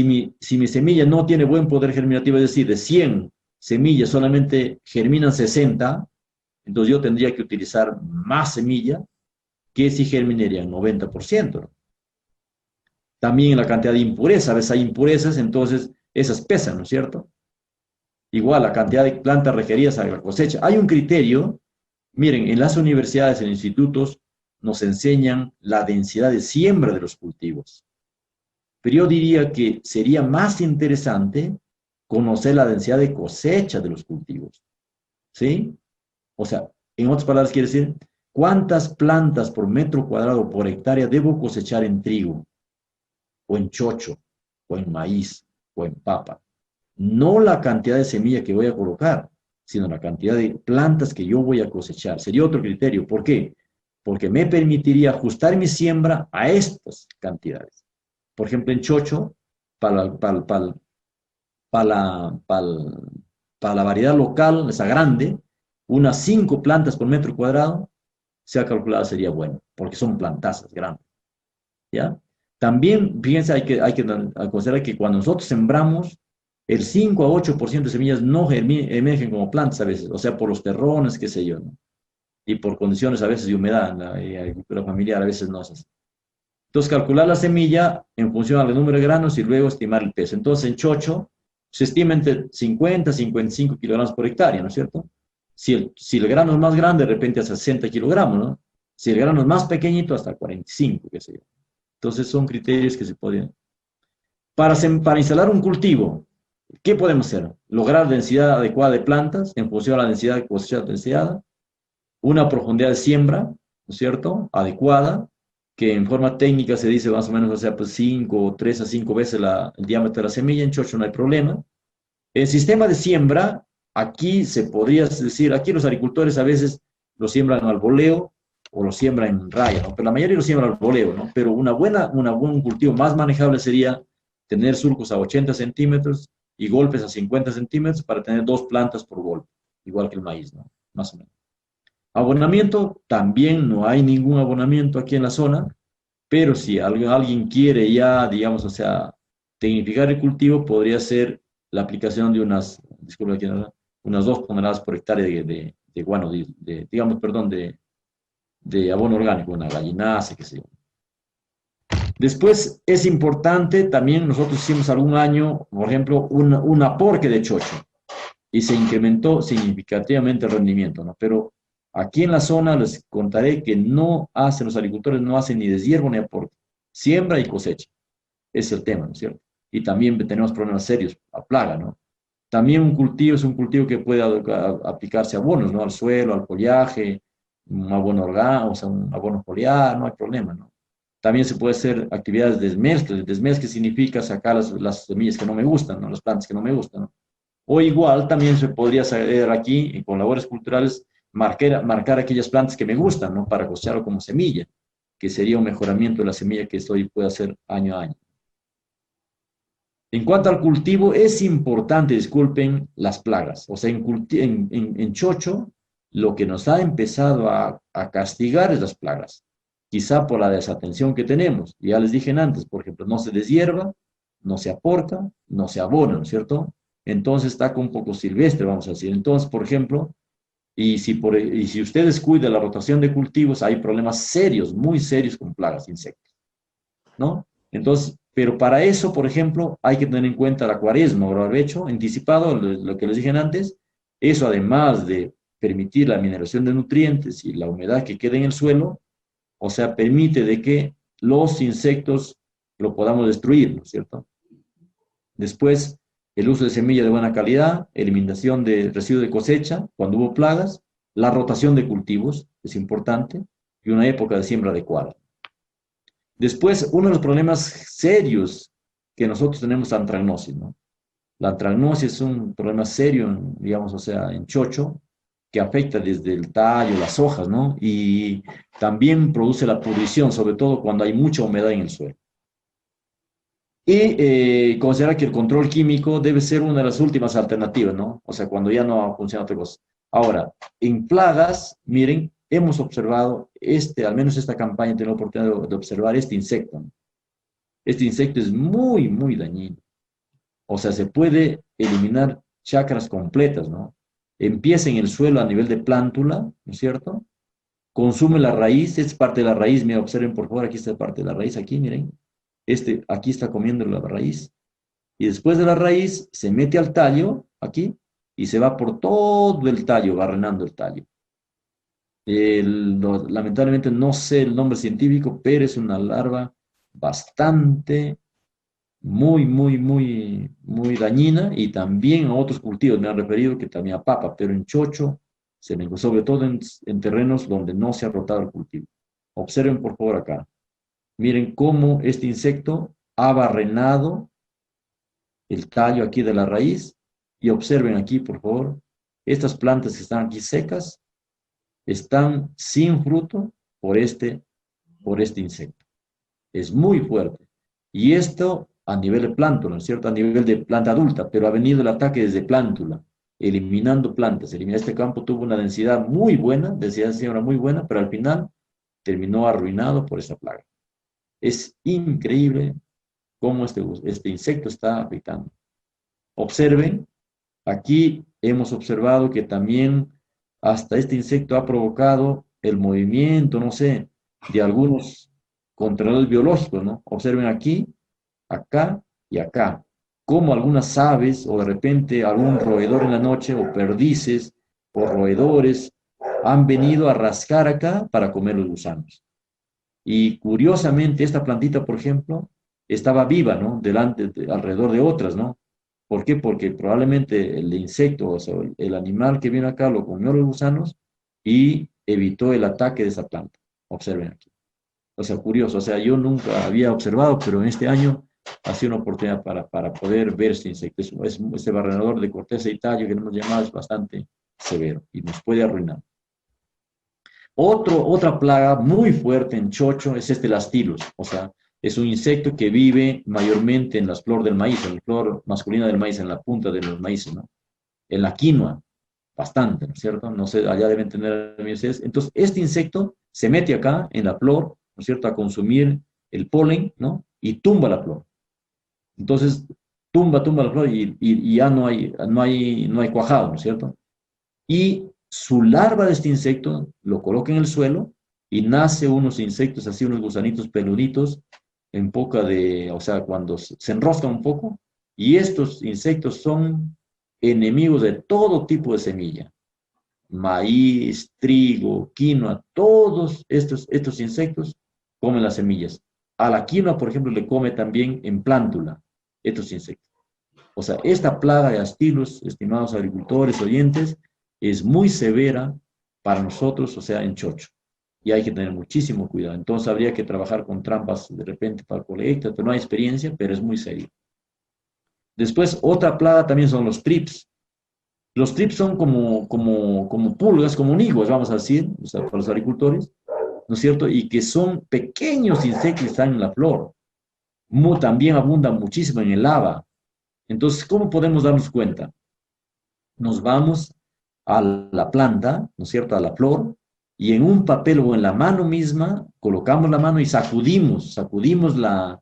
mi semilla no tiene buen poder germinativo, es decir, de 100 semillas solamente germinan 60, entonces yo tendría que utilizar más semilla que si germinarían 90%. ¿No? También la cantidad de impurezas, a veces hay impurezas, entonces esas pesan, ¿no es cierto? Igual la cantidad de plantas requeridas a la cosecha. Hay un criterio, miren, en las universidades, en institutos, nos enseñan la densidad de siembra de los cultivos. Pero yo diría que sería más interesante conocer la densidad de cosecha de los cultivos. ¿Sí? O sea, en otras palabras, quiere decir, ¿cuántas plantas por metro cuadrado por hectárea debo cosechar en trigo, o en chocho, o en maíz, o en papa? No la cantidad de semilla que voy a colocar, sino la cantidad de plantas que yo voy a cosechar. Sería otro criterio. ¿Por qué? Porque me permitiría ajustar mi siembra a estas cantidades. Por ejemplo, en chocho, para, para, para, para, para la variedad local, esa grande, unas 5 plantas por metro cuadrado, sea calculada sería bueno, porque son plantazas grandes. ¿Ya? También, fíjense, hay que considerar que cuando nosotros sembramos, el 5 a 8% de semillas no emergen como plantas a veces, o sea, por los terrones, qué sé yo, ¿no? Y por condiciones a veces de humedad en la agricultura familiar, a veces no es así. Entonces, calcular la semilla en función al número de granos y luego estimar el peso. Entonces, en chocho se estima entre 50 y 55 kilogramos por hectárea, ¿no es cierto? Si el grano es más grande, de repente a 60 kilogramos, ¿no? Si el grano es más pequeñito, hasta 45, qué sé yo. Entonces, son criterios que se pueden. Para instalar un cultivo, ¿qué podemos hacer? Lograr densidad adecuada de plantas en función a la densidad de cosecha deseada, una profundidad de siembra, ¿no es cierto?, adecuada, que en forma técnica se dice más o menos, o sea, pues 3 a 5 veces el diámetro de la semilla. En chocho no hay problema. El sistema de siembra, aquí se podría decir, aquí los agricultores a veces lo siembran al voleo o lo siembran en raya, ¿no? Pero la mayoría lo siembran al voleo, ¿no? Pero un cultivo más manejable sería tener surcos a 80 centímetros y golpes a 50 centímetros para tener 2 plantas por golpe, igual que el maíz, ¿no? Más o menos. Abonamiento, también no hay ningún abonamiento aquí en la zona, pero si alguien quiere ya, digamos, o sea, tecnificar el cultivo, podría ser la aplicación de disculpa, unas 2 toneladas por hectárea de guano, digamos, perdón, de abono orgánico, una gallinaza, qué sé yo. Después es importante, también nosotros hicimos algún año, por ejemplo, un aporque de chocho y se incrementó significativamente el rendimiento, ¿no? Pero aquí en la zona les contaré que los agricultores no hacen ni deshiervo ni aporte, siembra y cosecha. Es el tema, ¿no es cierto? Y también tenemos problemas serios, a plaga, ¿no? También un cultivo es un cultivo que puede aplicarse a abonos, ¿no? Al suelo, al follaje, un abono orgánico, o sea, un abono foliar, no hay problema, ¿no? También se puede hacer actividades de desmezcle. Desmezcle significa sacar las semillas que no me gustan, ¿no? Las plantas que no me gustan, ¿no? O igual también se podría hacer aquí, con labores culturales, marcar aquellas plantas que me gustan, ¿no? Para cosecharlo como semilla, que sería un mejoramiento de la semilla que estoy puede hacer año a año. En cuanto al cultivo, es importante, disculpen, las plagas. O sea, en chocho, lo que nos ha empezado a castigar es las plagas. Quizá por la desatención que tenemos. Ya les dije antes, por ejemplo, no se deshierva, no se aporta, no se abona, ¿no es cierto? Entonces está un poco silvestre, vamos a decir. Entonces, por ejemplo, y si ustedes cuidan la rotación de cultivos, hay problemas serios, muy serios con plagas, insectos, ¿no? Entonces, pero para eso, por ejemplo, hay que tener en cuenta la cuaresma o el barbecho anticipado, lo que les dije antes. Eso, además de permitir la mineración de nutrientes y la humedad que quede en el suelo, o sea, permite de que los insectos lo podamos destruir, ¿no es cierto? Después, el uso de semilla de buena calidad, eliminación de residuos de cosecha cuando hubo plagas, la rotación de cultivos es importante y una época de siembra adecuada. Después, uno de los problemas serios que nosotros tenemos es la antragnosis, ¿no? La antragnosis es un problema serio, digamos, o sea, en chocho, que afecta desde el tallo, las hojas, ¿no? Y también produce la pudrición, sobre todo cuando hay mucha humedad en el suelo. Y considera que el control químico debe ser una de las últimas alternativas, ¿no? O sea, cuando ya no funciona otra cosa. Ahora, en plagas, miren, hemos observado, al menos esta campaña, tengo la oportunidad de observar este insecto, ¿no? Este insecto es muy, muy dañino. O sea, se puede eliminar chacras completas, ¿no? Empieza en el suelo a nivel de plántula, ¿no es cierto? Consume la raíz, es parte de la raíz, mira, observen por favor, aquí está parte de la raíz, aquí, miren. Aquí está comiendo la raíz. Y después de la raíz, se mete al tallo, aquí, y se va por todo el tallo, barrenando el tallo. Lamentablemente no sé el nombre científico, pero es una larva bastante, muy dañina, y también a otros cultivos, me han referido que también a papa, pero en chocho, sobre todo en terrenos donde no se ha rotado el cultivo. Observen por favor acá. Miren cómo este insecto ha barrenado el tallo aquí de la raíz, y observen aquí por favor, estas plantas que están aquí secas, están sin fruto por este insecto. Es muy fuerte. Y esto a nivel de plántula, ¿no es cierto? A nivel de planta adulta, pero ha venido el ataque desde plántula, eliminando plantas. Este campo tuvo una densidad muy buena, densidad siembra muy buena, pero al final terminó arruinado por esta plaga. Es increíble cómo este insecto está afectando. Observen, aquí hemos observado que también hasta este insecto ha provocado el movimiento, no sé, de algunos controladores biológicos, ¿no? Observen aquí, acá y acá, como algunas aves o de repente algún roedor en la noche o perdices o roedores han venido a rascar acá para comer los gusanos. Y curiosamente esta plantita, por ejemplo, estaba viva, ¿no? Alrededor de otras, ¿no? ¿Por qué? Porque probablemente el insecto, o sea, el animal que viene acá lo comió los gusanos y evitó el ataque de esa planta. Observen aquí. O sea, curioso. O sea, yo nunca había observado, pero en este año ha sido una oportunidad para poder ver este insecto. Este barrenador de corteza y tallo que hemos llamado es bastante severo y nos puede arruinar. Otra plaga muy fuerte en chocho es este lastilus. O sea, es un insecto que vive mayormente en las flores del maíz, en la flor masculina del maíz, en la punta de los maíces, ¿no? En la quinoa, bastante, ¿no es cierto? No sé, allá deben tener ustedes. Entonces, este insecto se mete acá en la flor, ¿no es cierto?, a consumir el polen, ¿no? Y tumba la flor. Entonces, tumba la flor y ya no hay cuajado, ¿no es cierto? Y su larva de este insecto lo coloca en el suelo y nace unos insectos así, unos gusanitos peluditos, o sea, cuando se enrosca un poco, y estos insectos son enemigos de todo tipo de semilla, maíz, trigo, quinoa, todos estos insectos comen las semillas. A la quinoa, por ejemplo, le come también en plántula estos insectos. O sea, esta plaga de astilus, estimados agricultores, oyentes, es muy severa para nosotros, o sea, en chocho. Y hay que tener muchísimo cuidado. Entonces habría que trabajar con trampas de repente para colecta, pero no hay experiencia, pero es muy serio. Después, otra plaga también son los trips. Los trips son como pulgas, como nigos, vamos a decir, o sea, para los agricultores, ¿no es cierto? Y que son pequeños insectos que están en la flor. También abundan muchísimo en el lava. Entonces, ¿cómo podemos darnos cuenta? Nos vamos a la planta, ¿no es cierto?, a la flor, y en un papel o en la mano misma, colocamos la mano y sacudimos la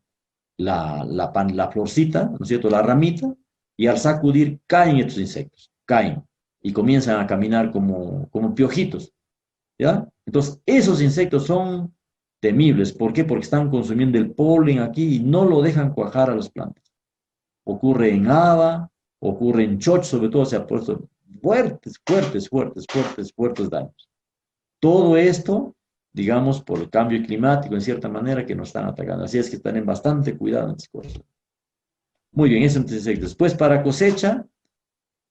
florcita, ¿no es cierto?, la ramita, y al sacudir caen estos insectos, caen, y comienzan a caminar como piojitos, ¿ya? Entonces, esos insectos son temibles. ¿Por qué? Porque están consumiendo el polen aquí y no lo dejan cuajar a las plantas. Ocurre en haba, ocurre en choch, sobre todo se ha puesto fuertes daños. Todo esto, digamos, por el cambio climático, en cierta manera, que nos están atacando. Así es que estén en bastante cuidado en estas cosas. Muy bien, eso entonces. Después, para cosecha,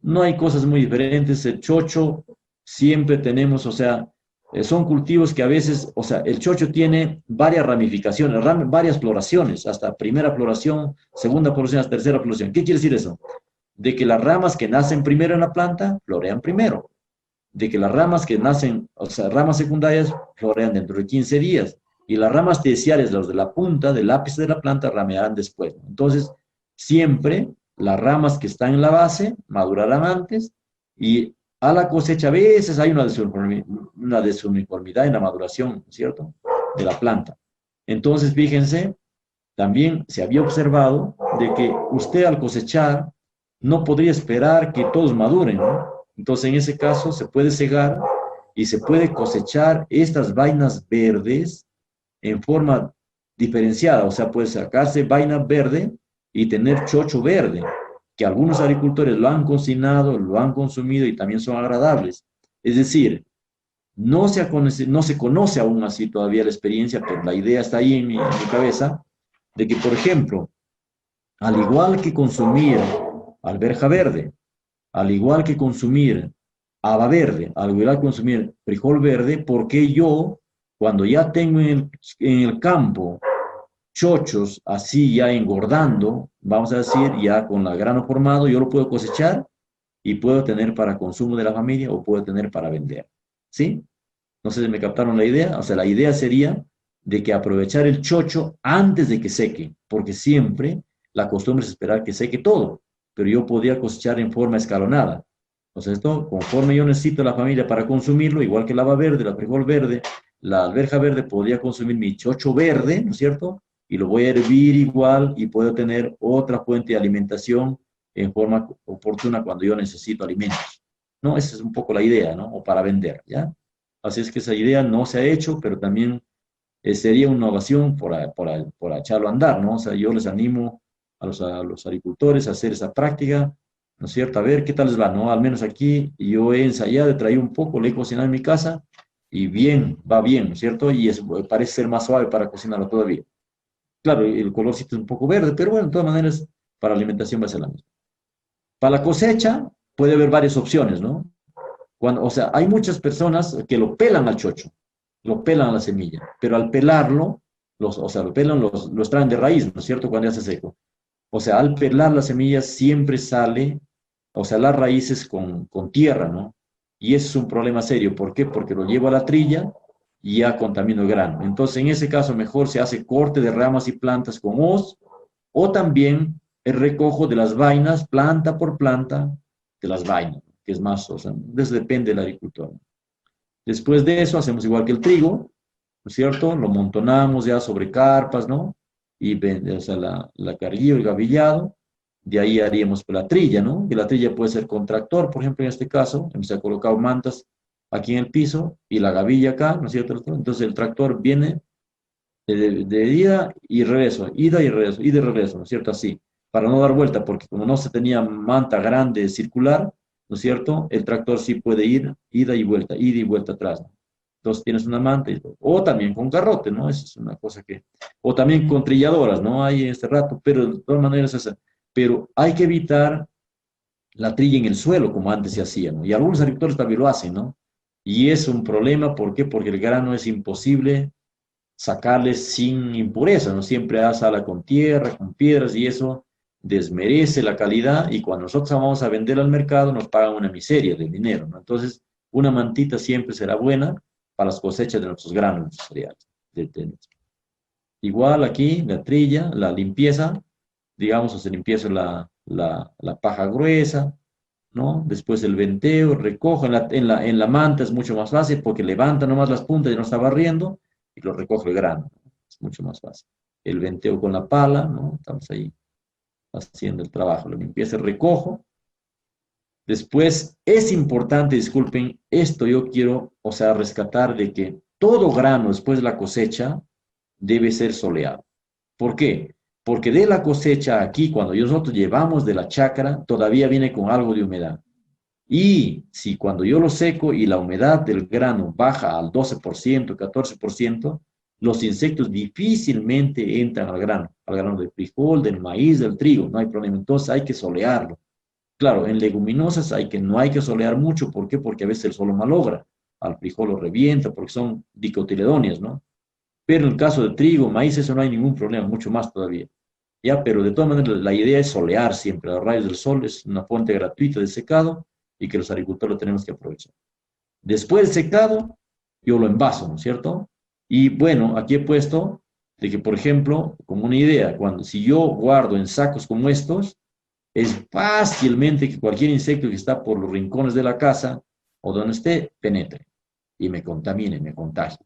no hay cosas muy diferentes. El chocho siempre tenemos, o sea, son cultivos que a veces, o sea, el chocho tiene varias ramificaciones, varias floraciones, hasta primera floración, segunda floración, hasta tercera floración. ¿Qué quiere decir eso? De que las ramas que nacen primero en la planta, florean primero. De que las ramas que nacen, o sea, ramas secundarias, florean dentro de 15 días. Y las ramas terciarias, los de la punta, del ápice de la planta, ramearán después. Entonces, siempre las ramas que están en la base madurarán antes y A la cosecha a veces hay una desuniformidad en la maduración, ¿cierto? De la planta. Entonces, fíjense, también se había observado de que usted al cosechar no podría esperar que todos maduren, ¿no? Entonces, en ese caso, se puede cegar y se puede cosechar estas vainas verdes en forma diferenciada, o sea, puede sacarse vaina verde y tener chocho verde, que algunos agricultores lo han cocinado, lo han consumido y también son agradables. Es decir, no se conoce aún así todavía la experiencia, pero la idea está ahí en mi cabeza, de que, por ejemplo, al igual que consumir alberja verde, al igual que consumir haba verde, al igual que consumir frijol verde, ¿por qué yo, cuando ya tengo en el campo chochos así ya engordando, vamos a decir, ya con el grano formado, yo lo puedo cosechar y puedo tener para consumo de la familia o puedo tener para vender? ¿Sí? No sé si me captaron la idea. O sea, la idea sería de que aprovechar el chocho antes de que seque, porque siempre la costumbre es esperar que seque todo, pero yo podía cosechar en forma escalonada. O sea, esto, conforme yo necesito la familia para consumirlo, igual que la haba verde, la frijol verde, la alberja verde, podría consumir mi chocho verde, ¿no es cierto? Y lo voy a hervir igual y puedo tener otra fuente de alimentación en forma oportuna cuando yo necesito alimentos. ¿No? Esa es un poco la idea, ¿no? O para vender, ¿ya? Así es que esa idea no se ha hecho, pero también sería una innovación por echarlo a andar, ¿no? O sea, yo les animo a los agricultores a hacer esa práctica, ¿no es cierto? A ver qué tal les va, ¿no? Al menos aquí yo he ensayado, he traído un poco, le he cocinado en mi casa y bien, va bien, ¿no es cierto? Y parece ser más suave para cocinarlo todavía. Claro, el colorcito es un poco verde, pero bueno, de todas maneras, para alimentación va a ser la misma. Para la cosecha puede haber varias opciones, ¿no? Cuando, o sea, hay muchas personas que lo pelan al chocho, lo pelan a la semilla, pero al pelarlo, o sea, lo pelan, lo extraen de raíz, ¿no es cierto? Cuando ya se seco. O sea, al pelar la semilla siempre sale, o sea, las raíces con tierra, ¿no? Y eso es un problema serio. ¿Por qué? Porque lo lleva a la trilla y ya contamina el grano. Entonces, en ese caso, mejor se hace corte de ramas y plantas con hoz, o también el recojo de las vainas, planta por planta, de las vainas, que es más, o sea, eso depende del agricultor. Después de eso, hacemos igual que el trigo, ¿no es cierto? Lo montonamos ya sobre carpas, ¿no? Y o sea, la carguillo, el gavillado, de ahí haríamos la trilla, ¿no? Y la trilla puede ser con tractor, por ejemplo, en este caso, se ha colocado mantas aquí en el piso y la gavilla acá, ¿no es cierto? Entonces el tractor viene de ida y regreso, ida y regreso, ida y regreso, ¿no es cierto? Así, para no dar vuelta, porque como no se tenía manta grande circular, ¿no es cierto? El tractor sí puede ir, ida y vuelta atrás, ¿no? Entonces tienes una manta, o también con garrote, ¿no? Esa es una cosa que, o también con trilladoras, ¿no? Hay en este rato, pero de todas maneras, pero hay que evitar la trilla en el suelo, como antes se hacía, ¿no? Y algunos agricultores también lo hacen, ¿no? Y es un problema, ¿por qué? Porque el grano es imposible sacarles sin impureza, ¿no? Siempre sala con tierra, con piedras y eso desmerece la calidad y cuando nosotros vamos a vender al mercado nos pagan una miseria de dinero, ¿no? Entonces, una mantita siempre será buena para las cosechas de nuestros granos cereales. Igual aquí, la trilla, la limpieza, digamos, se limpieza la paja gruesa, ¿no? Después el venteo, recoge en la manta es mucho más fácil porque levanta nomás las puntas y no está barriendo y lo recoge el grano. Es mucho más fácil. El venteo con la pala, ¿no? Estamos ahí haciendo el trabajo. La limpieza, el recojo. Después es importante, disculpen, esto yo quiero, o sea, rescatar de que todo grano después de la cosecha debe ser soleado. ¿Por qué? Porque de la cosecha aquí, cuando nosotros llevamos de la chacra, todavía viene con algo de humedad. Y si cuando yo lo seco y la humedad del grano baja al 12%, 14%, los insectos difícilmente entran al grano del frijol, del maíz, del trigo, no hay problema. Entonces hay que solearlo. Claro, en leguminosas no hay que solear mucho. ¿Por qué? Porque a veces el sol lo malogra. Al frijol lo revienta porque son dicotiledóneas, ¿no? Pero en el caso de trigo, maíz, eso no hay ningún problema, mucho más todavía. Ya, pero de todas maneras la idea es solear siempre. Los rayos del sol es una fuente gratuita de secado y que los agricultores lo tenemos que aprovechar. Después del secado, yo lo envaso, ¿no es cierto? Y bueno, aquí he puesto de que, por ejemplo, como una idea, si yo guardo en sacos como estos, es fácilmente que cualquier insecto que está por los rincones de la casa o donde esté, penetre y me contamine, me contagie.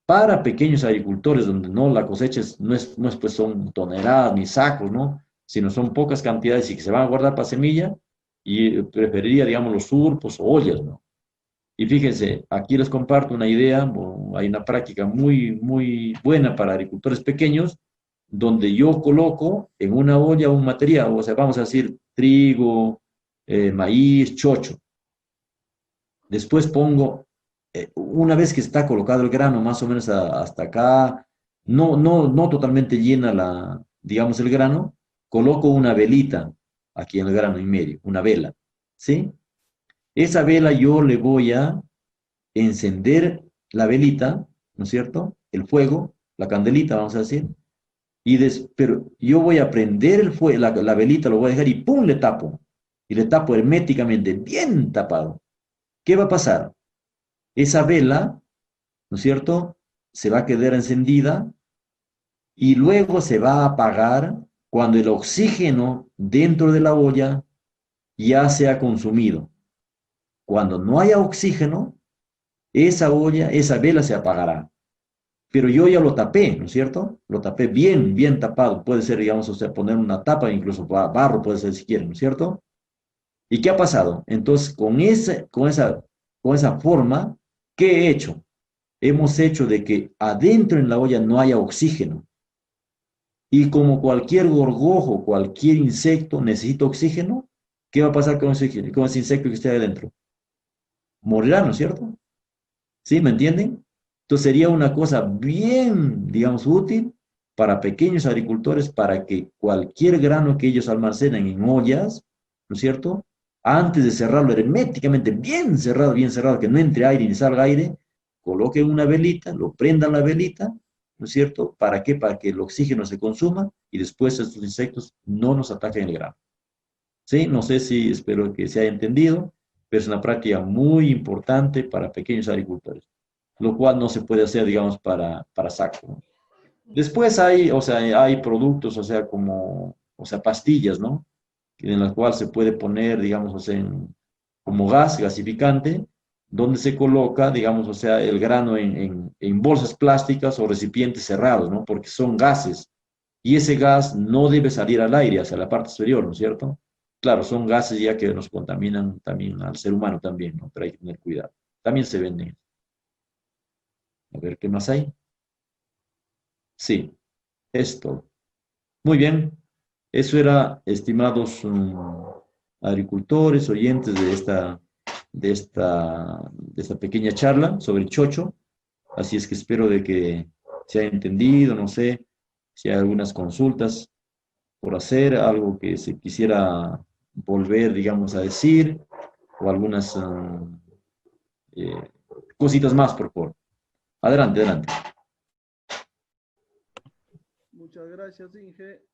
Para pequeños agricultores donde no la cosecha no es pues son toneladas ni sacos, ¿no? Sino son pocas cantidades y que se van a guardar para semilla, y preferiría, digamos, los surcos o ollas, ¿no? Y fíjense, aquí les comparto una idea, hay una práctica muy, muy buena para agricultores pequeños, donde yo coloco en una olla un material, o sea, vamos a decir trigo, maíz, chocho. Después pongo, una vez que está colocado el grano, más o menos hasta acá, no totalmente llena digamos, el grano, coloco una velita aquí en el grano y medio, una vela, ¿sí? Esa vela yo le voy a encender la velita, ¿no es cierto? El fuego, la candelita, vamos a decir, pero yo voy a prender el fuego, la velita, lo voy a dejar y ¡pum! Le tapo. Y le tapo herméticamente, bien tapado. ¿Qué va a pasar? Esa vela, ¿no es cierto? Se va a quedar encendida y luego se va a apagar cuando el oxígeno dentro de la olla ya se ha consumido. Cuando no haya oxígeno, esa olla, esa vela se apagará. Pero yo ya lo tapé, ¿no es cierto? Lo tapé bien, bien tapado. Puede ser, digamos, o sea, poner una tapa, incluso barro puede ser si quieren, ¿no es cierto? ¿Y qué ha pasado? Entonces, con esa forma, ¿qué he hecho? Hemos hecho de que adentro en la olla no haya oxígeno. Y como cualquier gorgojo, cualquier insecto necesita oxígeno, ¿qué va a pasar con ese insecto que esté adentro? Morirá, ¿no es cierto? ¿Sí? ¿Me entienden? Entonces sería una cosa bien, digamos, útil para pequeños agricultores para que cualquier grano que ellos almacenen en ollas, ¿no es cierto? Antes de cerrarlo herméticamente, bien cerrado, que no entre aire ni salga aire, coloquen una velita, lo prendan la velita, ¿no es cierto? ¿Para qué? Para que el oxígeno se consuma y después estos insectos no nos ataquen el grano. ¿Sí? No sé si espero que se haya entendido, pero es una práctica muy importante para pequeños agricultores, lo cual no se puede hacer, digamos, para saco, ¿no? Después hay, o sea, hay productos, o sea, o sea, pastillas, ¿no? En las cuales se puede poner, digamos, o sea, como gas gasificante, donde se coloca, digamos, o sea, el grano en bolsas plásticas o recipientes cerrados, ¿no? Porque son gases. Y ese gas no debe salir al aire, hacia la parte superior, ¿no es cierto? Claro, son gases ya que nos contaminan también al ser humano también, ¿no? Pero hay que tener cuidado. También se venden. A ver, ¿qué más hay? Sí, esto. Muy bien. Eso era, estimados agricultores, oyentes de esta pequeña charla sobre el chocho. Así es que espero de que se haya entendido, no sé, si hay algunas consultas por hacer, algo que se quisiera volver, digamos, a decir, o algunas eh, cositas más, por favor. Adelante, adelante. Muchas gracias, Inge.